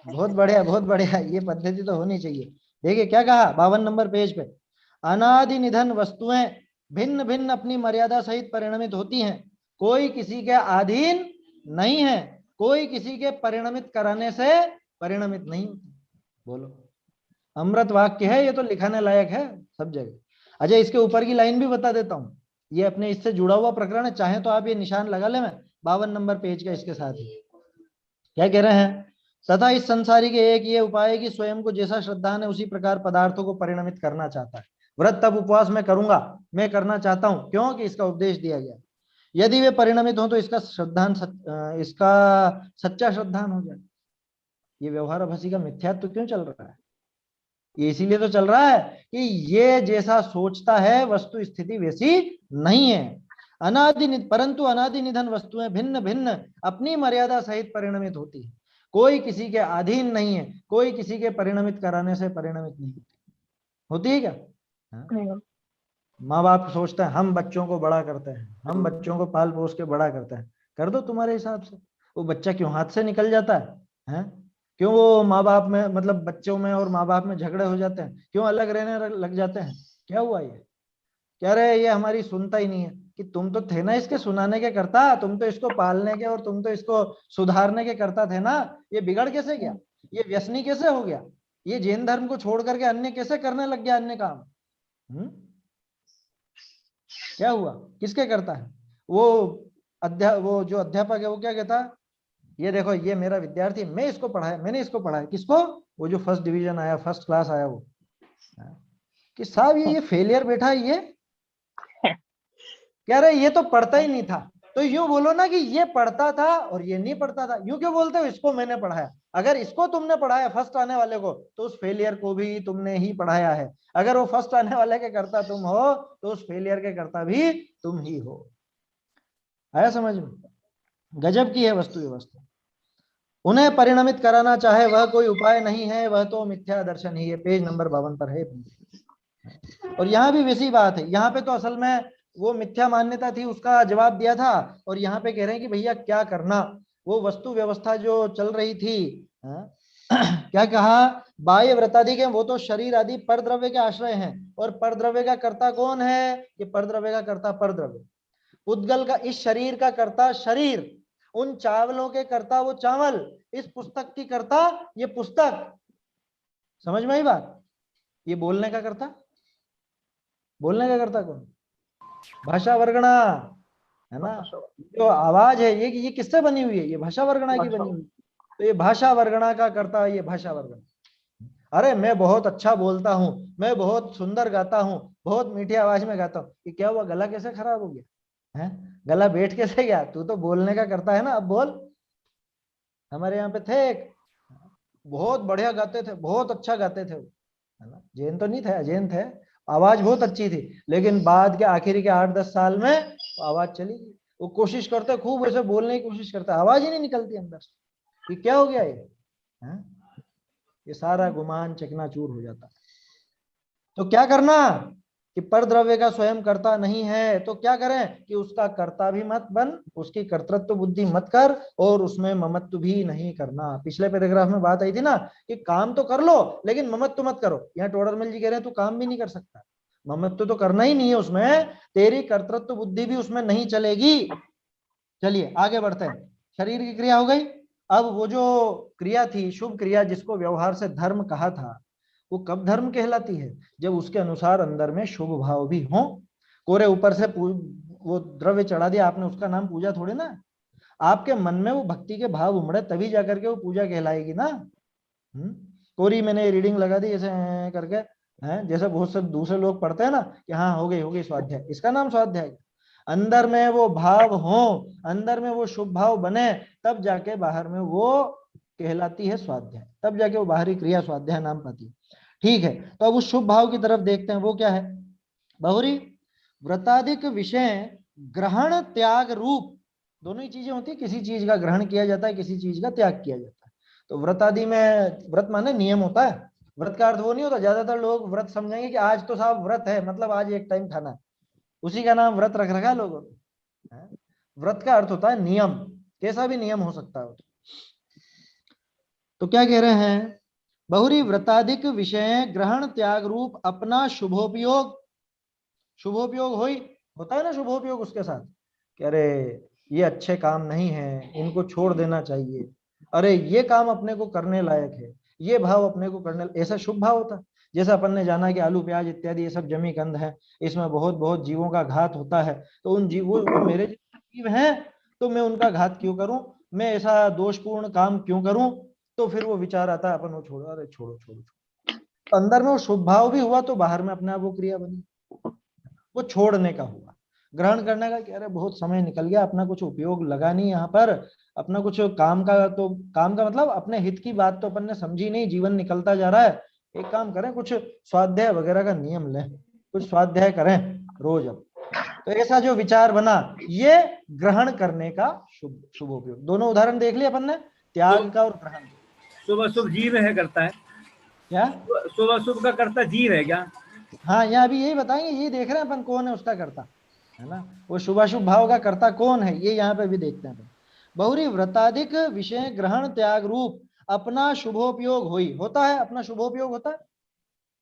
बहुत बढ़िया, बहुत बढ़िया, ये पद्धति तो होनी चाहिए। देखिए क्या कहा 52 नंबर पेज पे, अनादि निधन वस्तुएं भिन्न भिन्न अपनी मर्यादा सहित परिणमित होती हैं, कोई किसी के अधीन नहीं है, कोई किसी के परिणमित कराने से परिणमित नहीं होती। बोलो, अमृत वाक्य है ये, तो लिखाने लायक है सब जगह। अच्छा इसके ऊपर की लाइन भी बता देता हूँ, ये अपने इससे जुड़ा हुआ प्रकरण है, चाहे तो आप ये निशान लगा ले, मैं 52 नंबर पेज का इसके साथ ही क्या कह रहे हैं। तथा इस संसारी के एक ये उपाय है कि स्वयं को जैसा श्रद्धा है उसी प्रकार पदार्थों को परिणमित करना चाहता है। व्रत तब उपवास में करूंगा, मैं करना चाहता हूं, क्योंकि इसका उपदेश दिया गया। यदि वे परिणमित हो तो इसका श्रद्धान इसका सच्चा श्रद्धान हो जाए। ये व्यवहार भसी का मिथ्यात्व तो क्यों चल रहा है? ये इसीलिए तो चल रहा है कि ये जैसा सोचता है वस्तु स्थिति वैसी नहीं है। परंतु अनादि निधन वस्तुएं भिन्न भिन्न अपनी मर्यादा सहित परिणमित होती है। कोई किसी के अधीन नहीं है, कोई किसी के परिणमित कराने से परिणमित नहीं होती है क्या? माँ बाप सोचते हैं हम बच्चों को बड़ा करते हैं, हम बच्चों को पाल पोस के बड़ा करते हैं। कर दो तुम्हारे हिसाब से। वो बच्चा क्यों हाथ से निकल जाता है? क्यों वो माँ बाप में, मतलब बच्चों में और माँ बाप में झगड़े हो जाते हैं? क्यों अलग रहने लग जाते हैं? क्या हुआ? ये कह रहे ये हमारी सुनता ही नहीं है। कि तुम तो थे ना इसके सुनाने के करता, तुम तो इसको पालने के और तुम तो इसको सुधारने के करता थे ना। ये बिगड़ कैसे गया? ये व्यसनी कैसे हो गया? ये जैन धर्म को छोड़ करके अन्य कैसे करने लग गया? अन्य काम क्या हुआ? किसके करता है? वो जो अध्यापक है वो क्या कहता है? ये देखो ये मेरा विद्यार्थी, मैं इसको पढ़ाया, मैंने इसको पढ़ाया। किसको? वो जो फर्स्ट डिवीजन आया, फर्स्ट क्लास आया वो। कि साहब ये फेलियर बैठा है। ये कह रहे ये तो पढ़ता ही नहीं था। तो यूं बोलो ना कि ये पढ़ता था और ये नहीं पढ़ता था। यूं क्यों बोलते हो इसको मैंने पढ़ाया? अगर इसको तुमने पढ़ाया फर्स्ट आने वाले को, तो उस फेलियर को भी तुमने ही पढ़ाया है। अगर वो फर्स्ट आने वाले के करता तुम हो, तो उस फेलियर के करता भी तुम ही हो। आया समझ में? गजब की है वस्तु व्यवस्था। उन्हें परिणमित कराना चाहे वह कोई उपाय नहीं है, वह तो मिथ्या दर्शन ही है। पेज नंबर 52 पर है। और यहाँ भी वैसी बात है। यहाँ पे तो असल में वो मिथ्या मान्यता थी, उसका जवाब दिया था। और यहाँ पे कह रहे हैं कि भैया क्या करना? वो वस्तु व्यवस्था जो चल रही थी, क्या कहा? बाह्य व्रतादि के वो तो शरीर आदि परद्रव्य के आश्रय हैं। और परद्रव्य का कर्ता कौन है? ये परद्रव्य का कर्ता परद्रव्य। उद्गल का इस शरीर का कर्ता शरीर, उन चावलों के कर्ता वो चावल, इस पुस्तक की कर्ता ये पुस्तक। समझ में आई बात? ये बोलने का कर्ता, बोलने का कर्ता कौन? भाषा वर्गणा है ना। जो आवाज है ये किससे बनी हुई है? ये भाषा वर्गणा की बनी हुई। तो ये भाषा वर्गणा का कर्ता ये भाषा वर्गणा। अरे मैं बहुत अच्छा बोलता हूँ, मैं बहुत सुंदर गाता हूँ, बहुत मीठी आवाज में गाता हूँ। ये क्या हुआ? गला कैसे खराब हो गया है? गला बैठ कैसे गया? तू तो बोलने का करता है ना। अब बोल। हमारे यहाँ पे थे एक, बहुत बढ़िया गाते थे, बहुत अच्छा गाते थे वो, है ना। जैन तो नहीं थे, अजैन थे। आवाज बहुत अच्छी थी, लेकिन बाद के आखिरी के 8-10 साल में आवाज चली गई। वो कोशिश करते खूब ऐसे बोलने की कोशिश करते, आवाज ही नहीं निकलती अंदर से। ये क्या हो गया? ये सारा गुमान चकनाचूर हो जाता। तो क्या करना कि परद्रव्य का स्वयं कर्ता नहीं है, तो क्या करें कि उसका कर्ता भी मत बन, उसकी कर्तृत्व बुद्धि मत कर, और उसमें ममत्व भी नहीं करना। पिछले पैराग्राफ में बात आई थी ना कि काम तो कर लो लेकिन ममत्व मत करो। यहाँ टोडरमल जी कह रहे हैं तू काम भी नहीं कर सकता, ममत्व तो करना ही नहीं है उसमें, तेरी कर्तृत्व बुद्धि भी उसमें नहीं चलेगी। चलिए आगे बढ़ते हैं। शरीर की क्रिया हो गई। अब वो जो क्रिया थी शुभ क्रिया, जिसको व्यवहार से धर्म कहा था, वो कब धर्म कहलाती है? जब उसके अनुसार अंदर में शुभ भाव भी हो। कोरे ऊपर से वो द्रव्य चढ़ा दिया आपने, उसका नाम पूजा थोड़ी ना। आपके मन में वो भक्ति के भाव उमड़े तभी जाकर के वो पूजा कहलाएगी ना। कोरी मैंने रीडिंग लगा दी ऐसे करके, है जैसे बहुत से दूसरे लोग पढ़ते हैं ना कि हाँ हो गई स्वाध्याय, इसका नाम स्वाध्याय। अंदर में वो भाव हो, अंदर में वो शुभ भाव बने, तब जाके बाहर में वो कहलाती है स्वाध्याय, तब जाके वो बाहरी क्रिया स्वाध्याय नाम पाती है। ठीक है, तो अब उस शुभ भाव की तरफ देखते हैं। वो क्या है? बहुरी व्रताधिक विषय ग्रहण त्याग रूप, दोनों ही चीजें होती है। किसी चीज का ग्रहण किया जाता है, किसी चीज का त्याग किया जाता है। तो व्रतादि में व्रत माने नियम होता है। व्रत का अर्थ वो नहीं होता, ज्यादातर लोग व्रत समझेंगे कि आज तो साहब व्रत है, मतलब आज एक टाइम खाना है, उसी का नाम व्रत रख रखा है लोगों ने। व्रत का अर्थ होता है नियम, कैसा भी नियम हो सकता है। तो क्या कह रहे हैं? बहुरी व्रताधिक विषय ग्रहण त्याग रूप अपना शुभोपयोग, शुभोपयोग होता है ना शुभोपयोग उसके साथ। कह रहे ये अच्छे काम नहीं है, इनको छोड़ देना चाहिए, अरे ये काम अपने को करने लायक है, ये भाव अपने को करने, ऐसा शुभ भाव होता है। जैसे अपन ने जाना कि आलू प्याज इत्यादि ये सब जमी कंद है, इसमें बहुत बहुत जीवों का घात होता है, तो उन जीवों वो मेरे जीव हैं, तो मैं उनका घात क्यों करूं, मैं ऐसा दोषपूर्ण काम क्यों करूं, तो फिर वो विचार आता है अपन वो छोड़ो, अरे छोड़ो छोड़ो छोड़ो। तो अंदर में वो शुभ भाव भी हुआ तो बाहर में अपने आप वो क्रिया बनी, वो छोड़ने का हुआ। ग्रहण करने का कि अरे बहुत समय निकल गया, अपना कुछ उपयोग लगा नहीं यहाँ पर, अपना कुछ काम का, तो काम का मतलब अपने हित की बात तो अपन ने समझी नहीं, जीवन निकलता जा रहा है, एक काम करें कुछ स्वाध्याय वगैरह का नियम लें, कुछ स्वाध्याय करें रोज। अब तो ऐसा जो विचार बना, ये ग्रहण करने का शुभ शुभ उपयोग। दोनों उदाहरण देख लिए अपन ने, त्याग का और ग्रहण। शुभ अशुभ जीव है करता है, क्या शुभ अशुभ का करता जीव है क्या? हाँ, यहाँ अभी यही बताएंगे, यही देख रहे हैं अपन कौन है उसका कर्ता, है ना, वो शुभाशुभ भाव का कर्ता कौन है, ये यहाँ पे भी देखते हैं। बहुरी व्रताधिक विषय ग्रहण त्याग रूप अपना शुभोपयोग हुई, होता है अपना शुभोपयोग होता है,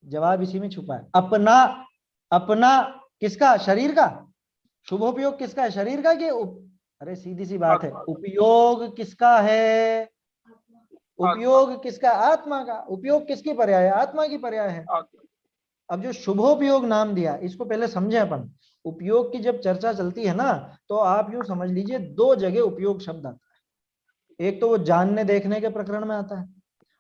जवाब इसी में छुपा है। अपना, अपना किसका, शरीर का, शुभोपयोग किसका है, शरीर का कि अरे सीधी सी बात है, उपयोग किसका है, उपयोग किसका, आत्मा का। उपयोग किसकी पर्याय है, आत्मा की पर्याय है। अब जो शुभोपयोग नाम दिया, इसको पहले समझे अपन। उपयोग की जब चर्चा चलती है ना, तो आप यूं समझ लीजिए दो जगह उपयोग शब्द आता है। एक तो वो जानने देखने के प्रकरण में आता है,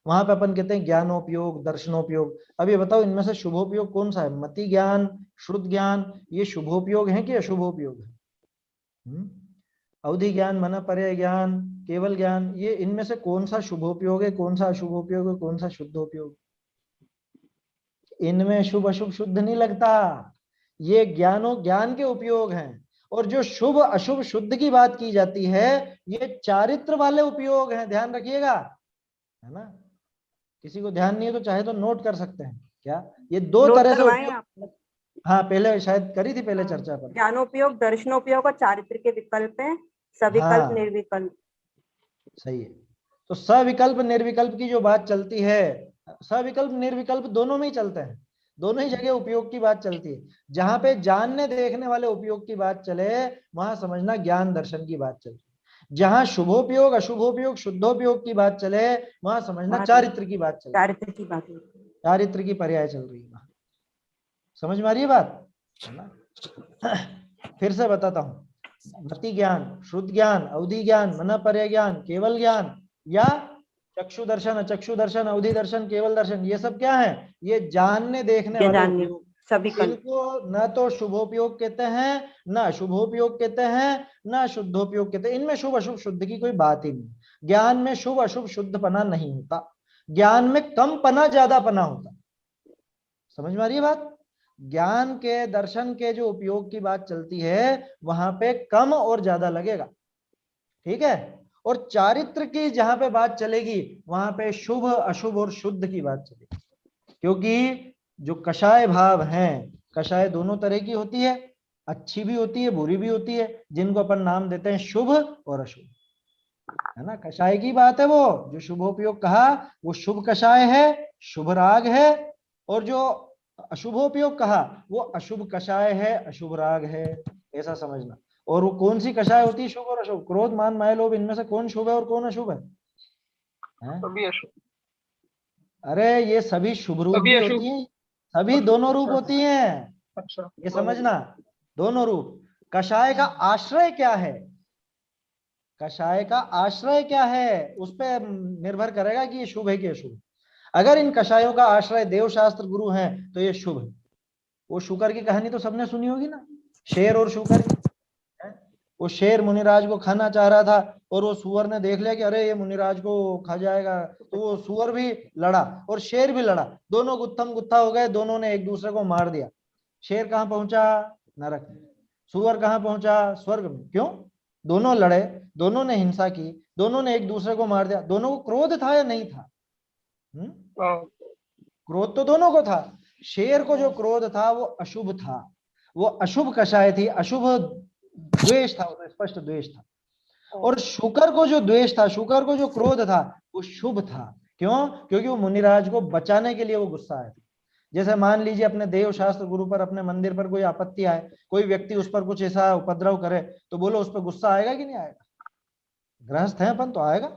वहां पे अपन कहते हैं ज्ञानोपयोग, दर्शनोपयोग। अब ये बताओ इनमें से शुभोपयोग कौन सा है, मति ज्ञान, श्रुत ज्ञान, ये शुभोपयोग है कि अशुभोपयोग है? अवधि ज्ञान, मन पर्याय ज्ञान, केवल ज्ञान, ये इनमें से कौन सा शुभोपयोग है, कौन सा अशुभोपयोग है, कौन सा शुद्धोपयोग? इनमें शुभ अशुभ शुद्ध नहीं लगता, ये ज्ञान के उपयोग हैं। और जो शुभ अशुभ शुद्ध की बात की जाती है, ये चारित्र वाले उपयोग हैं, ध्यान रखिएगा, है ना। किसी को ध्यान नहीं है तो चाहे तो नोट कर सकते हैं। क्या ये दो तरह से उपयोग? हाँ, पहले शायद करी थी पहले चर्चा पर। ज्ञानोपयोग, दर्शनोपयोग और चारित्र के विकल्प हैं, सविकल्प, हाँ, निर्विकल्प। सही है। तो सविकल्प निर्विकल्प की जो बात चलती है, सविकल्प निर्विकल्प दोनों में ही चलते हैं, दोनों ही जगह उपयोग की बात चलती है। जहां पे जानने देखने वाले उपयोग की बात चले, वहां समझना ज्ञान दर्शन की बात चलती है। जहां शुभोपयोग अशुभोपयोग शुद्धोपयोग की बात चले, वहां समझना चारित्र की बात चले, चारित्र की बात, चारित्र की पर्याय चल रही है। समझ में आ रही है बात, है ना। फिर से बताता हूं, मति ज्ञान, श्रुत ज्ञान, अवधि ज्ञान, मन पर्याय ज्ञान, केवल ज्ञान, या चक्षु दर्शन, अचक्षु दर्शन, अवधि दर्शन, केवल दर्शन, ये सब क्या है, ये जानने देखने वाले उपयोग। इनको न तो शुभोपयोग कहते हैं, न अशुभोपयोग कहते हैं, न शुद्धोपयोग कहते हैं। इनमें शुभ अशुभ शुद्ध की कोई बात ही नहीं। ज्ञान में शुभ अशुभ शुद्ध पना नहीं होता, ज्ञान में कम पना ज्यादा पना होता। समझ में आ रही है बात। ज्ञान के दर्शन के जो उपयोग की बात चलती है, वहां पे कम और ज्यादा लगेगा, ठीक है। और चारित्र की जहां पे बात चलेगी, वहां पे शुभ अशुभ और शुद्ध की बात चलेगी। क्योंकि जो कषाय भाव हैं, कषाय दोनों तरह की होती है, अच्छी भी होती है बुरी भी होती है, जिनको अपन नाम देते हैं शुभ और अशुभ, है ना। कषाय की बात है, वो जो शुभोपयोग कहा वो शुभ कषाय है, शुभ राग है, और जो अशुभोपयोग कहा वो अशुभ कषाय है, अशुभ राग है, ऐसा समझना। और वो कौन सी कषाय होती है, शुभ और अशुभ? क्रोध मान माया लोभ, इनमें से कौन शुभ है और कौन अशुभ है? अरे ये सभी शुभ रूप भी होती हैं, सभी दोनों रूप होती हैं। अच्छा, ये समझना, दोनों रूप। कषाय का आश्रय क्या है, कषाय का आश्रय क्या है, उस पर निर्भर करेगा कि ये शुभ है कि अशुभ। अगर इन कषायों का आश्रय देव शास्त्र गुरु हैं तो ये शुभ है। वो शुकर की कहानी तो सबने सुनी होगी ना, शेर और शुकर की। वो शेर मुनिराज को खाना चाह रहा था, और वो सुअर ने देख लिया कि अरे ये मुनिराज को खा जाएगा, तो वो सुअर भी लड़ा और शेर भी लड़ा, दोनों गुत्थम गुत्था हो गए, दोनों ने एक दूसरे को मार दिया। शेर कहाँ पहुंचा, नरक में। सुअर कहाँ पहुंचा, स्वर्ग में। क्यों? दोनों लड़े, दोनों ने हिंसा की, दोनों ने एक दूसरे को मार दिया। दोनों को क्रोध था या नहीं था? क्रोध तो दोनों को था। शेर को जो क्रोध था वो अशुभ था, वो अशुभ कषाय थी, अशुभ द्वेष था, स्पष्ट द्वेष था। और शुकर को जो द्वेष था, शुकर को जो क्रोध था, वो शुभ था। क्यों? क्योंकि वो मुनिराज को बचाने के लिए वो गुस्सा आया था। जैसे मान लीजिए अपने देव शास्त्र गुरु पर, अपने मंदिर पर कोई आपत्ति आए, कोई व्यक्ति उस पर कुछ ऐसा उपद्रव करे, तो बोलो उस पर गुस्सा आएगा कि नहीं आएगा? गृहस्थ है अपन तो आएगा,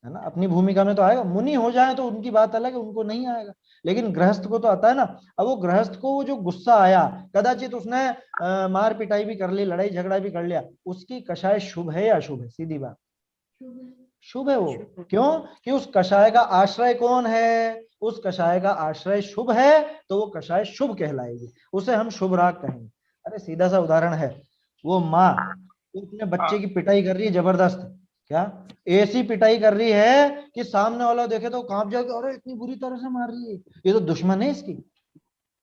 है ना, अपनी भूमिका में तो आएगा। मुनि हो जाए तो उनकी बात अलग है, उनको नहीं आएगा, लेकिन गृहस्थ को तो आता है ना। अब वो गृहस्थ को वो जो गुस्सा आया, कदाचित उसने मार पिटाई भी कर ली, लड़ाई झगड़ा भी कर लिया, उसकी कषाय शुभ है या अशुभ है? सीधी बात, शुभ है वो। क्यों? कि उस कषाय का आश्रय कौन है? उस कषाय का आश्रय शुभ है, तो वो कषाय शुभ कहलाएगी, उसे हम शुभ राग कहेंगे। अरे सीधा सा उदाहरण है, वो माँ वो अपने बच्चे की पिटाई कर रही है जबरदस्त, क्या ऐसी पिटाई कर रही है कि सामने वाला देखे तो कांप जाए, अरे इतनी बुरी तरह से मार रही है, ये तो दुश्मन है इसकी,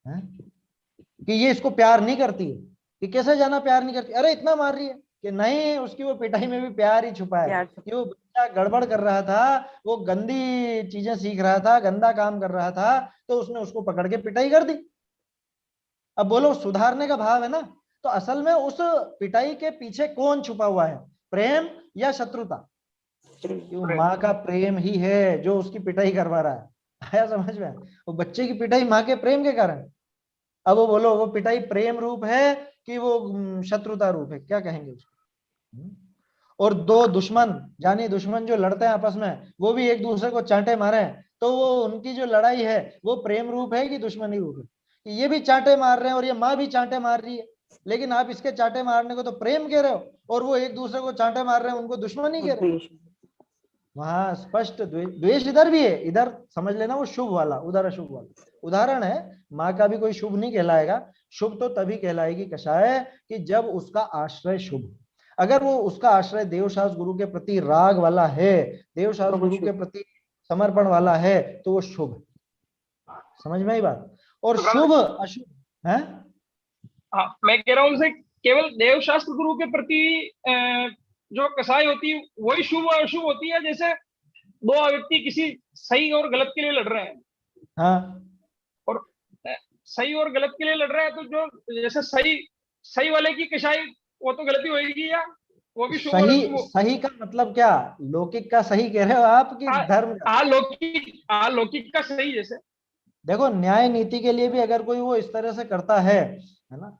है? कि ये इसको प्यार नहीं करती है, कि कैसे जाना प्यार नहीं करती, अरे इतना मार रही है, कि नहीं उसकी वो पिटाई में भी प्यार ही छुपा है, प्यार कि वो बच्चा गड़बड़ कर रहा था, वो गंदी चीजें सीख रहा था, गंदा काम कर रहा था, तो उसने उसको पकड़ के पिटाई कर दी। अब बोलो सुधारने का भाव है ना, तो असल में उस पिटाई के पीछे कौन छुपा हुआ है, प्रेम या शत्रुता? वो माँ का प्रेम ही है जो उसकी पिटाई करवा रहा है। आया समझ में? वो बच्चे की पिटाई माँ के प्रेम के कारण। अब वो बोलो वो पिटाई प्रेम रूप है कि वो शत्रुता रूप है, क्या कहेंगे उसको? और दो दुश्मन, यानी दुश्मन जो लड़ते हैं आपस में, वो भी एक दूसरे को चांटे मारे, तो वो उनकी जो लड़ाई है वो प्रेम रूप है कि दुश्मनी रूप है? ये भी चांटे मार रहे हैं और ये माँ भी चांटे मार रही है, लेकिन आप इसके चांटे मारने को तो प्रेम कह रहे हो, और वो एक दूसरे को चांटे मार रहे हैं उनको दुश्मनी कह रहे हो। वहां स्पष्ट द्वेष इधर भी है, इधर समझ लेना वो शुभ वाला, उधर अशुभ वाला उदाहरण है। माँ का भी कोई शुभ नहीं कहलाएगा, शुभ तो तभी कहलाएगी कषाय कि जब उसका आश्रय शुभ। अगर वो उसका आश्रय देवशास्त्र गुरु के प्रति राग वाला है, देवशास्त्र गुरु के प्रति समर्पण वाला है, तो वो शुभ। समझ में आई बात? और शुभ अशुभ है। हाँ, मैं कह रहा हूँ उनसे केवल देवशास्त्र गुरु के प्रति जो कसाई होती है वही शुभ और अशुभ होती है। जैसे दो व्यक्ति किसी सही और गलत के लिए लड़ रहे हैं, हाँ, और सही और गलत के लिए लड़ रहे हैं, तो जो जैसे सही वाले की कसाई वो तो गलती होगी, या वो भी शुभ और सही अशुभ? सही का मतलब क्या? लौकिक का सही कह रहे हो आप कि धर्म का? लौकिक का सही। जैसे देखो न्याय नीति के लिए भी अगर कोई वो इस तरह से करता है ना,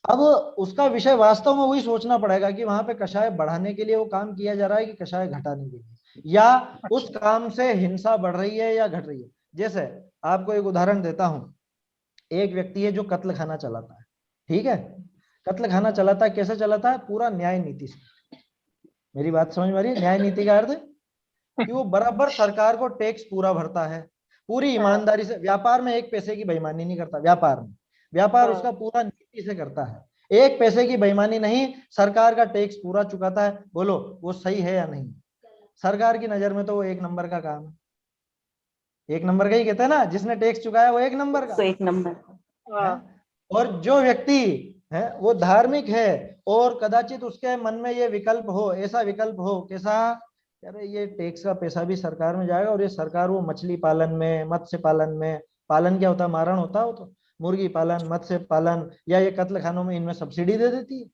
अब उसका विषय वास्तव में वही सोचना पड़ेगा कि वहां पे कषाय बढ़ाने के लिए वो काम किया जा रहा है कि कषाय घटाने के लिए, या उस काम से हिंसा बढ़ रही है या घट रही है। जैसे आपको एक उदाहरण देता हूं, एक व्यक्ति है जो कत्ल खाना चलाता है, ठीक है, कत्ल खाना चलाता है, कैसे चलाता है? पूरा न्याय नीति से। मेरी बात समझ में आ रही है? न्याय नीति का अर्थ कि वो बराबर सरकार को टैक्स पूरा भरता है, पूरी ईमानदारी से, व्यापार में एक पैसे की बेईमानी नहीं करता, व्यापार में व्यापार उसका पूरा नीति से करता है, एक पैसे की बेईमानी नहीं, सरकार का टैक्स पूरा चुकाता है। बोलो वो सही है या नहीं? सरकार की नजर में तो वो एक नंबर का काम है, एक नंबर का ही कहते हैं ना, जिसने टैक्स चुकाया वो एक नंबर का, एक नंबर। है? और जो व्यक्ति है वो धार्मिक है और कदाचित उसके मन में ये विकल्प हो, ऐसा विकल्प हो, कैसा? अरे ये टैक्स का पैसा भी सरकार में जाएगा, और ये सरकार वो मछली पालन में, मत्स्य पालन में, पालन क्या होता है, मारण होता हो, तो मुर्गी पालन, मत्स्य पालन या ये कत्ल खानों में इनमें सब्सिडी दे देती है,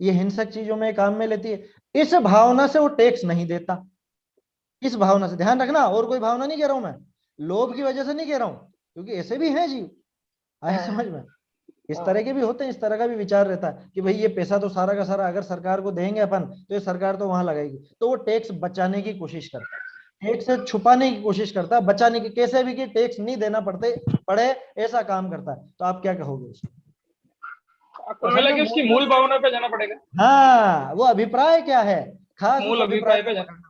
ये हिंसक चीजों में काम में लेती है। इस भावना से वो टैक्स नहीं देता, इस भावना से, ध्यान रखना, और कोई भावना नहीं कह रहा हूं मैं, लोभ की वजह से नहीं कह रहा हूं, क्योंकि ऐसे भी हैं जीव, आया समझ में? इस तरह के भी होते हैं, इस तरह का भी विचार रहता है कि भाई ये पैसा तो सारा का सारा अगर सरकार को देंगे अपन, तो ये सरकार तो वहां लगाएगी, तो वो टैक्स बचाने की कोशिश करता है, टैक्स से छुपाने की कोशिश करता है, बचाने की, कैसे भी कि टैक्स नहीं देना पड़े ऐसा काम करता है। तो आप क्या कहोगे उसको? उसकी मूल भावना पे जाना पड़ेगा। हाँ, वो अभिप्राय क्या है, खास मूल अभिप्राय पे जाना,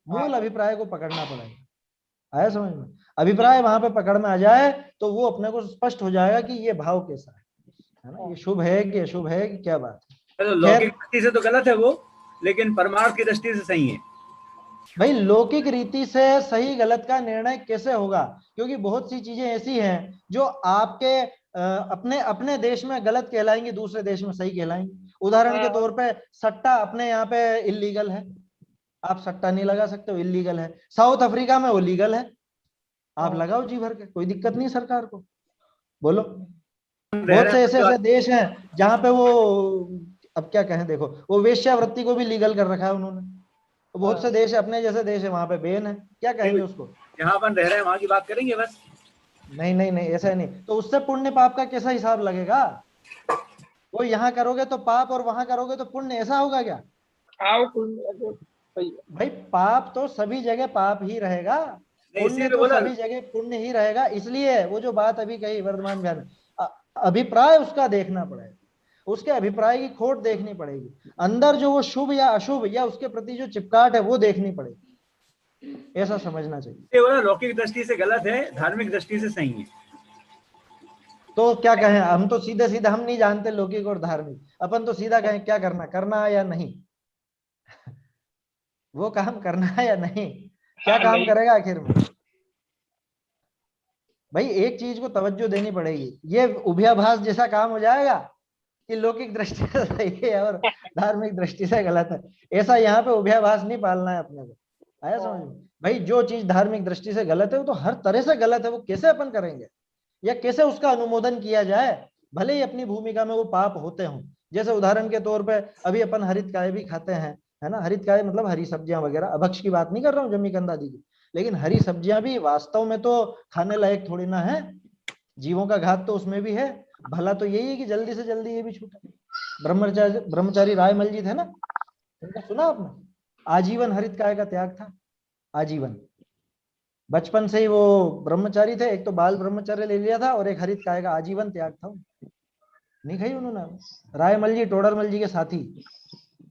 मूल अभिप्राय को पकड़ना पड़ेगा। आया समझ में? अभिप्राय वहां पे पकड़ में आ जाए तो वो अपने को स्पष्ट हो जाएगा कि ये भाव कैसा है ना, ये शुभ है कि अशुभ है कि क्या बात है। तो लौकिक दृष्टि से तो गलत है वो, लेकिन परमार्थ की दृष्टि से सही है। भाई लौकिक रीति से सही गलत का निर्णय कैसे होगा? क्योंकि बहुत सी चीजें ऐसी हैं जो आपके अपने अपने देश में गलत कहलाएंगी, दूसरे देश में सही कहलाएंगी। उदाहरण के तौर पे सट्टा अपने यहाँ पे इलीगल है, आप सट्टा नहीं लगा सकते हो, इलीगल है। साउथ अफ्रीका में वो लीगल है, आप लगाओ जी भर के, कोई दिक्कत नहीं सरकार को। बोलो बहुत से ऐसे ऐसे देश हैं जहां पे वो, अब क्या कहें, देखो वो वेश्यावृत्ति को भी लीगल कर रखा है उन्होंने। बहुत से देश, अपने जैसे देश है वहां पे बैन है, क्या कहेंगे उसको? जहां अपन रह रहे हैं वहां की बात करेंगे बस। नहीं नहीं नहीं, ऐसा नहीं। तो उससे पुण्य पाप का कैसा हिसाब लगेगा? वो यहाँ करोगे तो पाप और वहां करोगे तो पुण्य, ऐसा होगा क्या? भाई पाप तो सभी जगह पाप ही रहेगा, पुण्य तो सभी जगह पुण्य ही रहेगा। इसलिए वो जो बात अभी कही वर्धमान ज्ञान, अभिप्राय उसका देखना पड़ेगा। उसके अभिप्राय की खोट देखनी पड़ेगी, अंदर जो वो शुभ या अशुभ या उसके प्रति जो चिपकाट है वो देखनी पड़ेगी, ऐसा समझना चाहिए। ये वो लौकिक दृष्टि से गलत है, धार्मिक दृष्टि से सही है। तो क्या कहें, हम तो सीधे सीधे हम नहीं जानते लौकिक और धार्मिक, अपन तो सीधा कहें क्या करना है या नहीं, वो काम करना है या नहीं, क्या काम नहीं। करेगा आखिर में। भाई एक चीज को तवज्जो देनी पड़ेगी, ये उभयाभास जैसा काम हो जाएगा कि लौकिक दृष्टि से सही है और धार्मिक दृष्टि से गलत है, ऐसा यहाँ पे उभयाभास नहीं पालना है अपने को, आया समझ में। भाई जो चीज धार्मिक दृष्टि से गलत है वो तो हर तरह से गलत है, वो कैसे अपन करेंगे या कैसे उसका अनुमोदन किया जाए, भले ही अपनी भूमिका में वो पाप होते हों। जैसे उदाहरण के तौर पे अभी अपन हरित काय भी खाते हैं, है ना, हरित काय मतलब हरी सब्जियां वगैरह, अभक्ष की बात नहीं कर रहा हूँ जमीकंद आदि की, लेकिन हरी सब्जियां भी वास्तव में तो खाने लायक थोड़ी ना है, जीवों का घात तो उसमें भी है। भला तो यही है कि जल्दी से जल्दी ये भी छूटे। ब्रह्मचारी रायमल जी थे ना, उनका सुना आपने, आजीवन हरित काय का त्याग था, आजीवन, बचपन से ही वो ब्रह्मचारी थे, एक तो बाल ब्रह्मचर्य ले लिया था और एक हरित काय का आजीवन त्याग था, नहीं खाई उन्होंने। रायमल जी टोडरमल जी के साथी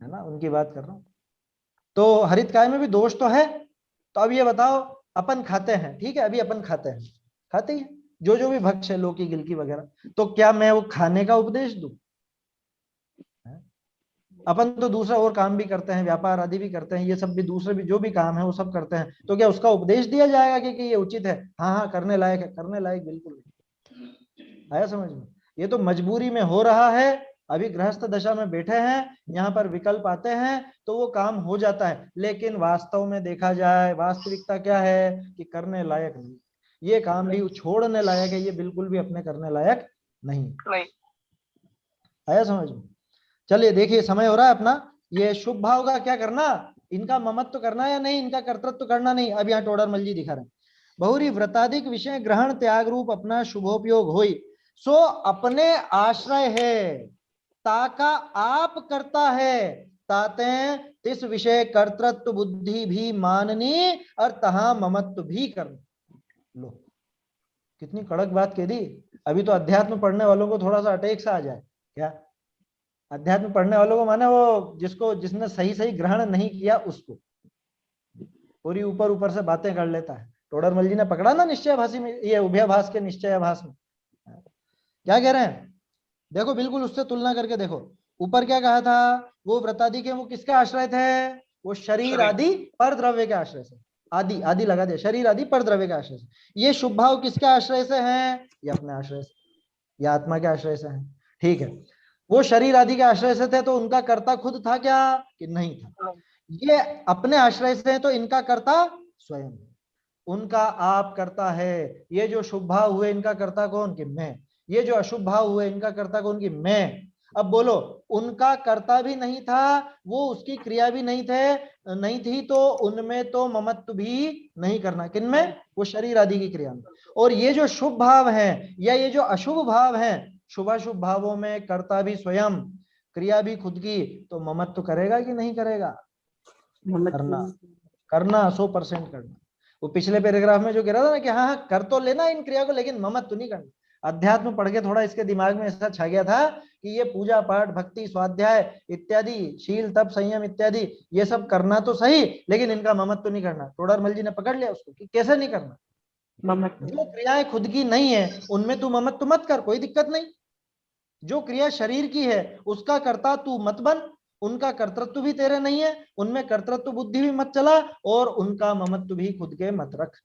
है ना, उनकी बात कर रहा हूँ। तो हरित काय में भी दोष तो है। तो अब ये बताओ, अपन खाते हैं, ठीक है, अभी अपन खाते हैं, खाते ही जो जो भी भक्ष है, लौकी गिलकी वगैरह, तो क्या मैं वो खाने का उपदेश दूं? अपन तो दूसरा और काम भी करते हैं, व्यापार आदि भी करते हैं, ये सब भी दूसरे भी जो भी काम है वो सब करते हैं, तो क्या उसका उपदेश दिया जाएगा कि ये उचित है? हाँ हाँ करने लायक है, करने लायक बिल्कुल नहीं। आया समझ में? ये तो मजबूरी में हो रहा है, अभी गृहस्थ दशा में बैठे हैं, यहाँ पर विकल्प आते हैं तो वो काम हो जाता है, लेकिन वास्तव में देखा जाए वास्तविकता क्या है कि करने लायक नहीं, ये काम भी छोड़ने लायक है, ये बिल्कुल भी अपने करने लायक नहीं। आया समझ में? चलिए देखिए समय हो रहा है अपना, ये शुभ भाव का क्या करना, इनका ममत्व करना या नहीं, इनका कर्तृत्व करना नहीं। अब यहाँ टोडरमल जी दिखा रहे हैं, बहुरी व्रताधिक विषय ग्रहण त्याग रूप अपना शुभोपयोग होई, सो अपने आश्रय है, ताका आप करता है, ताते तिस विषय कर्तृत्व बुद्धि भी माननी और तहा ममत्व भी करना। लो कितनी कड़क बात कह दी। अभी तो अध्यात्म पढ़ने वालों को थोड़ा सा अटैक सा आ जाए क्या, अध्यात्म पढ़ने वालों को माने वो जिसने सही सही ग्रहण नहीं किया उसको, पूरी ऊपर ऊपर से बातें कर लेता है। टोडरमल जी ने पकड़ा ना निश्चयाभासी में, ये उभयाभास के निश्चयाभास में क्या कह रहे हैं, देखो बिल्कुल उससे तुलना करके देखो। ऊपर क्या कहा था, वो व्रतादि के वो किसके आश्रय थे, वो शरीर आदि पर द्रव्य के आश्रय से, आदि आदि लगा दे, शरीर आदि पर द्रव्य के आश्रय से। ये शुभ भाव किसके आश्रय से है, ये अपने आश्रय से, ये आत्मा के आश्रय से है। ठीक है, वो शरीर आदि के आश्रय से थे तो उनका कर्ता खुद था क्या कि नहीं था? ये अपने आश्रय से है तो इनका कर्ता स्वयं, उनका आप करता है। ये जो शुभ भाव हुए इनका कर्ता कौन कि मैं, ये जो अशुभ भाव हुए इनका कर्ता कौन कि मैं। अब बोलो, उनका कर्ता भी नहीं था, वो उसकी क्रिया भी नहीं थी, तो उनमें तो ममत्व भी नहीं करना, किनमें, वो शरीर आदि की क्रिया में। और ये जो शुभ भाव है या ये जो अशुभ भाव है, शुभाशुभ भावों में कर्ता भी स्वयं, क्रिया भी खुद की, तो ममत्व करेगा कि नहीं करेगा? करना 100% करना। वो पिछले पैराग्राफ में जो कह रहा था ना कि हाँ हाँ कर तो लेना इन क्रिया को, लेकिन ममत्व नहीं करना। अध्यात्म पढ़ के थोड़ा इसके दिमाग में ऐसा छा गया था कि ये पूजा पाठ भक्ति स्वाध्याय इत्यादि, शील तप संयम इत्यादि ये सब करना तो सही, लेकिन इनका ममत्व नहीं करना। टोडरमल जी ने पकड़ लिया उसको कि कैसे नहीं करना, जो क्रियाएं खुद की नहीं है उनमें तू ममत्व मत कर, कोई दिक्कत नहीं। जो क्रिया शरीर की है उसका कर्ता तू मत बन, उनका कर्तृत्व भी तेरे नहीं है, उनमें कर्तृत्व बुद्धि भी मत चला और उनका ममत्व भी खुद के मत रख।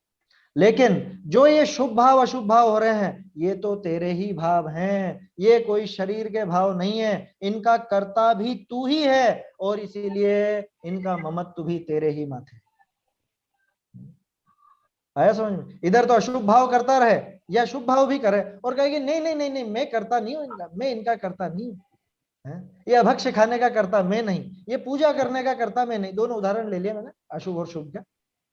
लेकिन जो ये शुभ भाव अशुभ भाव हो रहे हैं ये तो तेरे ही भाव हैं, ये कोई शरीर के भाव नहीं है, इनका कर्ता भी तू ही है और इसीलिए इनका ममत्व भी तेरे ही मत है। आया समझ में? इधर तो अशुभ भाव करता रहे या शुभ भाव भी करे और कहेगी नहीं नहीं नहीं नहीं मैं करता नहीं हूं इनका, मैं इनका करता नहीं हूं, ये अभक्ष खाने का करता मैं नहीं, ये पूजा करने का करता मैं नहीं। दोनों उदाहरण ले लिया मैंने, अशुभ और शुभ का।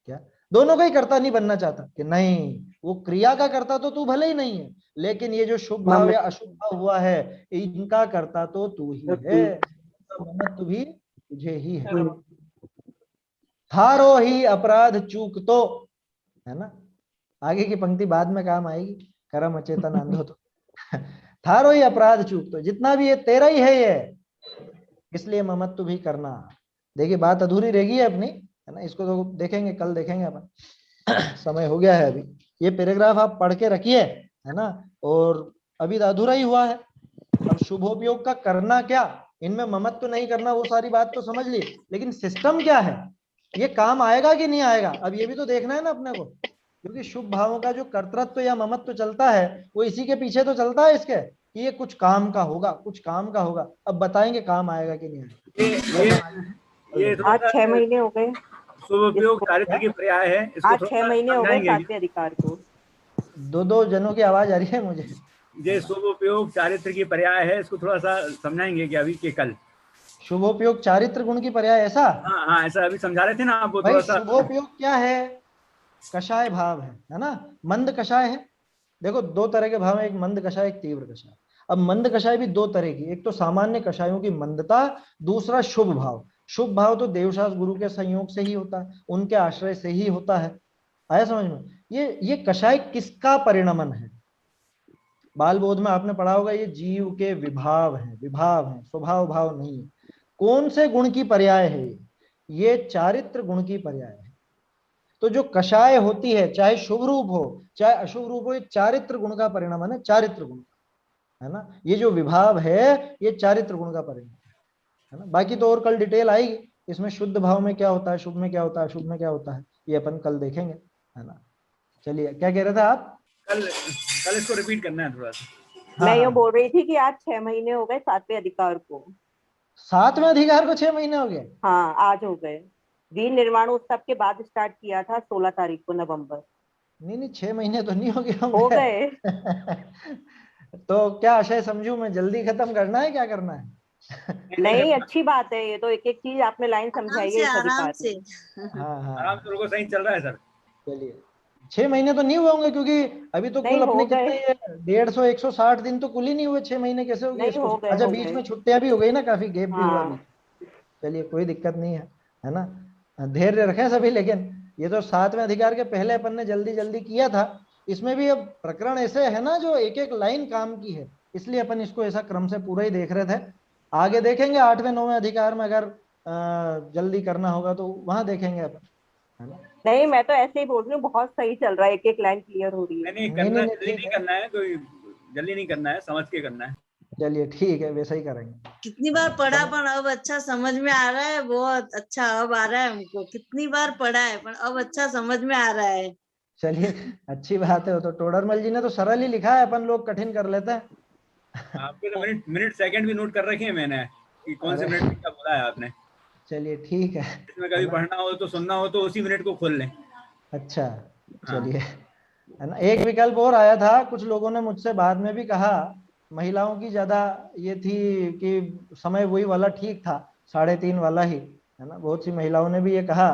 क्या दोनों का ही करता नहीं बनना चाहता कि नहीं, वो क्रिया का करता तो तू भले ही नहीं है, लेकिन ये जो शुभ भाव या अशुभ भाव हुआ है इनका करता तो तू ही है, तू भी तुझे ही है। थारो ही अपराध चूक तो, है ना, आगे की पंक्ति बाद में काम आएगी, कर्म अचेतन अंधो तो थारो ही अपराध चूक, तो जितना भी ये तेरा ही है ये, इसलिए ममत्व भी करना। देखिए बात अधूरी रहेगी अपनी, है ना, इसको तो देखेंगे, कल देखेंगे अपन। समय हो गया है अभी, ये पैराग्राफ आप पढ़ के रखिए, है ना, और अभी तो अधूरा ही हुआ है। अब शुभोपयोग का करना क्या, इनमें ममत्व तो नहीं करना, वो सारी बात तो समझ ली, लेकिन सिस्टम क्या है, ये काम आएगा कि नहीं आएगा, अब ये भी तो देखना है ना अपने को। क्योंकि शुभ भावों का जो कर्तृत्व या ममत्व चलता है वो इसी के पीछे तो चलता है इसके, कि ये कुछ काम का होगा, कुछ काम का होगा। अब बताएंगे काम आएगा कि नहीं आएगा। ये आज 6 महीने हो गए, शुभोपयोग चारित्र की पर्याय है, इसको आज 6 महीने हो गए सातवें अधिकार को। दो जनों की आवाज आ रही है मुझे। ये शुभोपयोग चारित्र की पर्याय है, इसको थोड़ा सा समझाएंगे क्या अभी के कल? शुभोपयोग चारित्र गुण की पर्याय, ऐसा? हाँ हाँ, ऐसा अभी समझा रहे थे ना आप, वो भाई थोड़ा सा। शुभोपयोग क्या है, कषाय भाव है ना, मंद कषाय है। देखो दो तरह के भाव है, एक मंद कषाय, एक तीव्र कषाय। अब मंद कषाय भी दो तरह की, एक तो सामान्य कषायों की मंदता, दूसरा शुभ भाव। शुभ भाव तो देवशास्त्र गुरु के संयोग से ही होता है, उनके आश्रय से ही होता है। आया समझ में? ये कषाय किसका परिणमन है? बाल बोध में आपने पढ़ा होगा, ये जीव के विभाव है, विभाव है, स्वभाव भाव नहीं है। कौन से गुण की पर्याय है ये चारित्र गुण की पर्याय है। तो जो कषाय होती है, चाहे शुभ रूप हो चाहे अशुभ रूप हो, ये चारित्र गुण का परिणमन है, चारित्र गुण, है ना। ये जो विभाव है ये चारित्र गुण का परिणाम है ना। बाकी तो और कल डिटेल आएगी इसमें, शुद्ध भाव में क्या होता है, शुभ में क्या होता है, अशुभ में क्या होता है, ये अपन कल देखेंगे, है ना। चलिए, क्या कह रहे थे आप? कल इसको रिपीट करना है थोड़ा सा। मैं हाँ, ये बोल रही थी कि आज 6 महीने हो गए सातवें अधिकार को। सातवें अधिकार को 6 महीने हो गए? हाँ, आज हो गए। वीर निर्माण उत्सव के बाद स्टार्ट किया था 16 तारीख को नवंबर। नहीं 6 महीने तो नहीं हो गए हो होंगे। गए। तो क्या आशय समझू मैं, जल्दी खत्म करना है, क्या करना है? नहीं, अच्छी बात है, ये तो एक एक चीज आपने लाइन समझाई है इस आराम अधिकार से में। हाँ हाँ, आराम से लोगों सही चल रहा है सर। चलिए 6 महीने तो नहीं हुए होंगे, क्योंकि अभी तो नहीं, कुल हो अपने गए। कितने, ये 150 160 दिन तो कुल ही नहीं हुए, 6 महीने कैसे हो गए नहीं, इसको? हो गए, अच्छा, हो बीच गए। में छुट्टियां भी हो गई ना, काफी गैप भी हुआ हाँ। बीच। चलिए कोई दिक्कत नहीं है ना, धैर्य रखें सभी। लेकिन ये तो सातवें अधिकार के पहले अपन ने जल्दी जल्दी किया था, इसमें भी अब प्रकरण ऐसे है ना जो एक एक लाइन काम की है, इसलिए अपन इसको ऐसा क्रम से पूरा ही देख रहे थे। आगे देखेंगे 8वें 9वें अधिकार में, अगर जल्दी करना होगा तो वहां देखेंगे अपन, है ना। नहीं, मैं तो ऐसे ही बोल रही हूँ, बहुत सही चल रहा है, एक एक लाइन क्लियर हो रही है। नहीं नहीं करना, नहीं जल्दी ठीक नहीं है, करना है, कोई जल्दी नहीं करना है, समझ के करना है। चलिए ठीक है, वैसा ही करेंगे। कितनी बार पढ़ा पर अब अच्छा समझ में आ रहा है, बहुत अच्छा अब आ रहा है हमको। कितनी बार पढ़ा है पर अब अच्छा समझ में आ रहा है। चलिए अच्छी बात है। वो तो टोडरमल जी ने तो सरल ही लिखा है, अपन लोग कठिन कर लेते हैं। आपके तो मिनट सेकंड भी नोट कर रखे हैं मैंने, कि कौन से अरे मिनट में क्या बोला है आपने। चलिए ठीक है इसमें कभी पढ़ना हो तो, सुनना हो तो उसी मिनट को खोल लें। अच्छा हाँ। चलिए, है ना। एक विकल्प और आया था, कुछ लोगों ने मुझसे बाद में भी कहा, महिलाओं की ज्यादा ये थी कि समय वही वाला ठीक था, 3:30 वाला ही, है ना। बहुत सी महिलाओं ने भी ये कहा,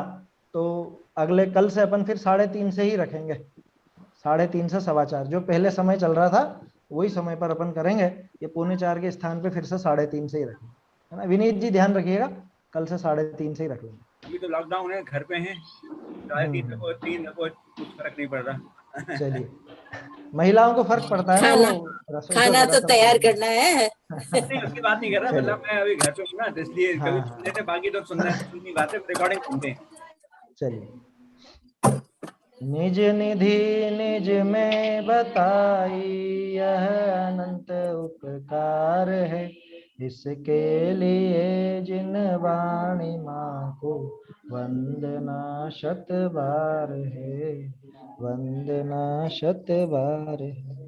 तो अगले कल से अपन फिर 3:30 से ही रखेंगे, 3:30 से 4:15, जो पहले समय चल रहा था वही समय पर अपन करेंगे। ये 3:45 के स्थान पे फिर से 3:30 से ही रखेंगे, है ना। विनीत जी ध्यान रखिएगा, कल से 3:30 से ही रख लेंगे। अभी तो लॉकडाउन है, घर पे हैं, 3:30 रखो 3 रखो, कुछ फर्क नहीं पड़ रहा। चलिए, महिलाओं को फर्क पड़ता है ना, खाना वो रसोई खाना वगैरह तो सब तैयार करने करना है। नहीं, उसकी बात नहीं कर रहा, चलिए, मतलब मैं अभी घर पे हूँ ना, तो इसलिए हाँ कभी हाँ, सुन लेते, बाकी तो सुननी बात है, रिकॉर्डिंग सुनते हैं। चलिए। निज निधि निज में बताई, यह अनंत उपकार है, इसके लिए जिन वाणी माँ को वंदना शत बार है, वंदना शत बार है।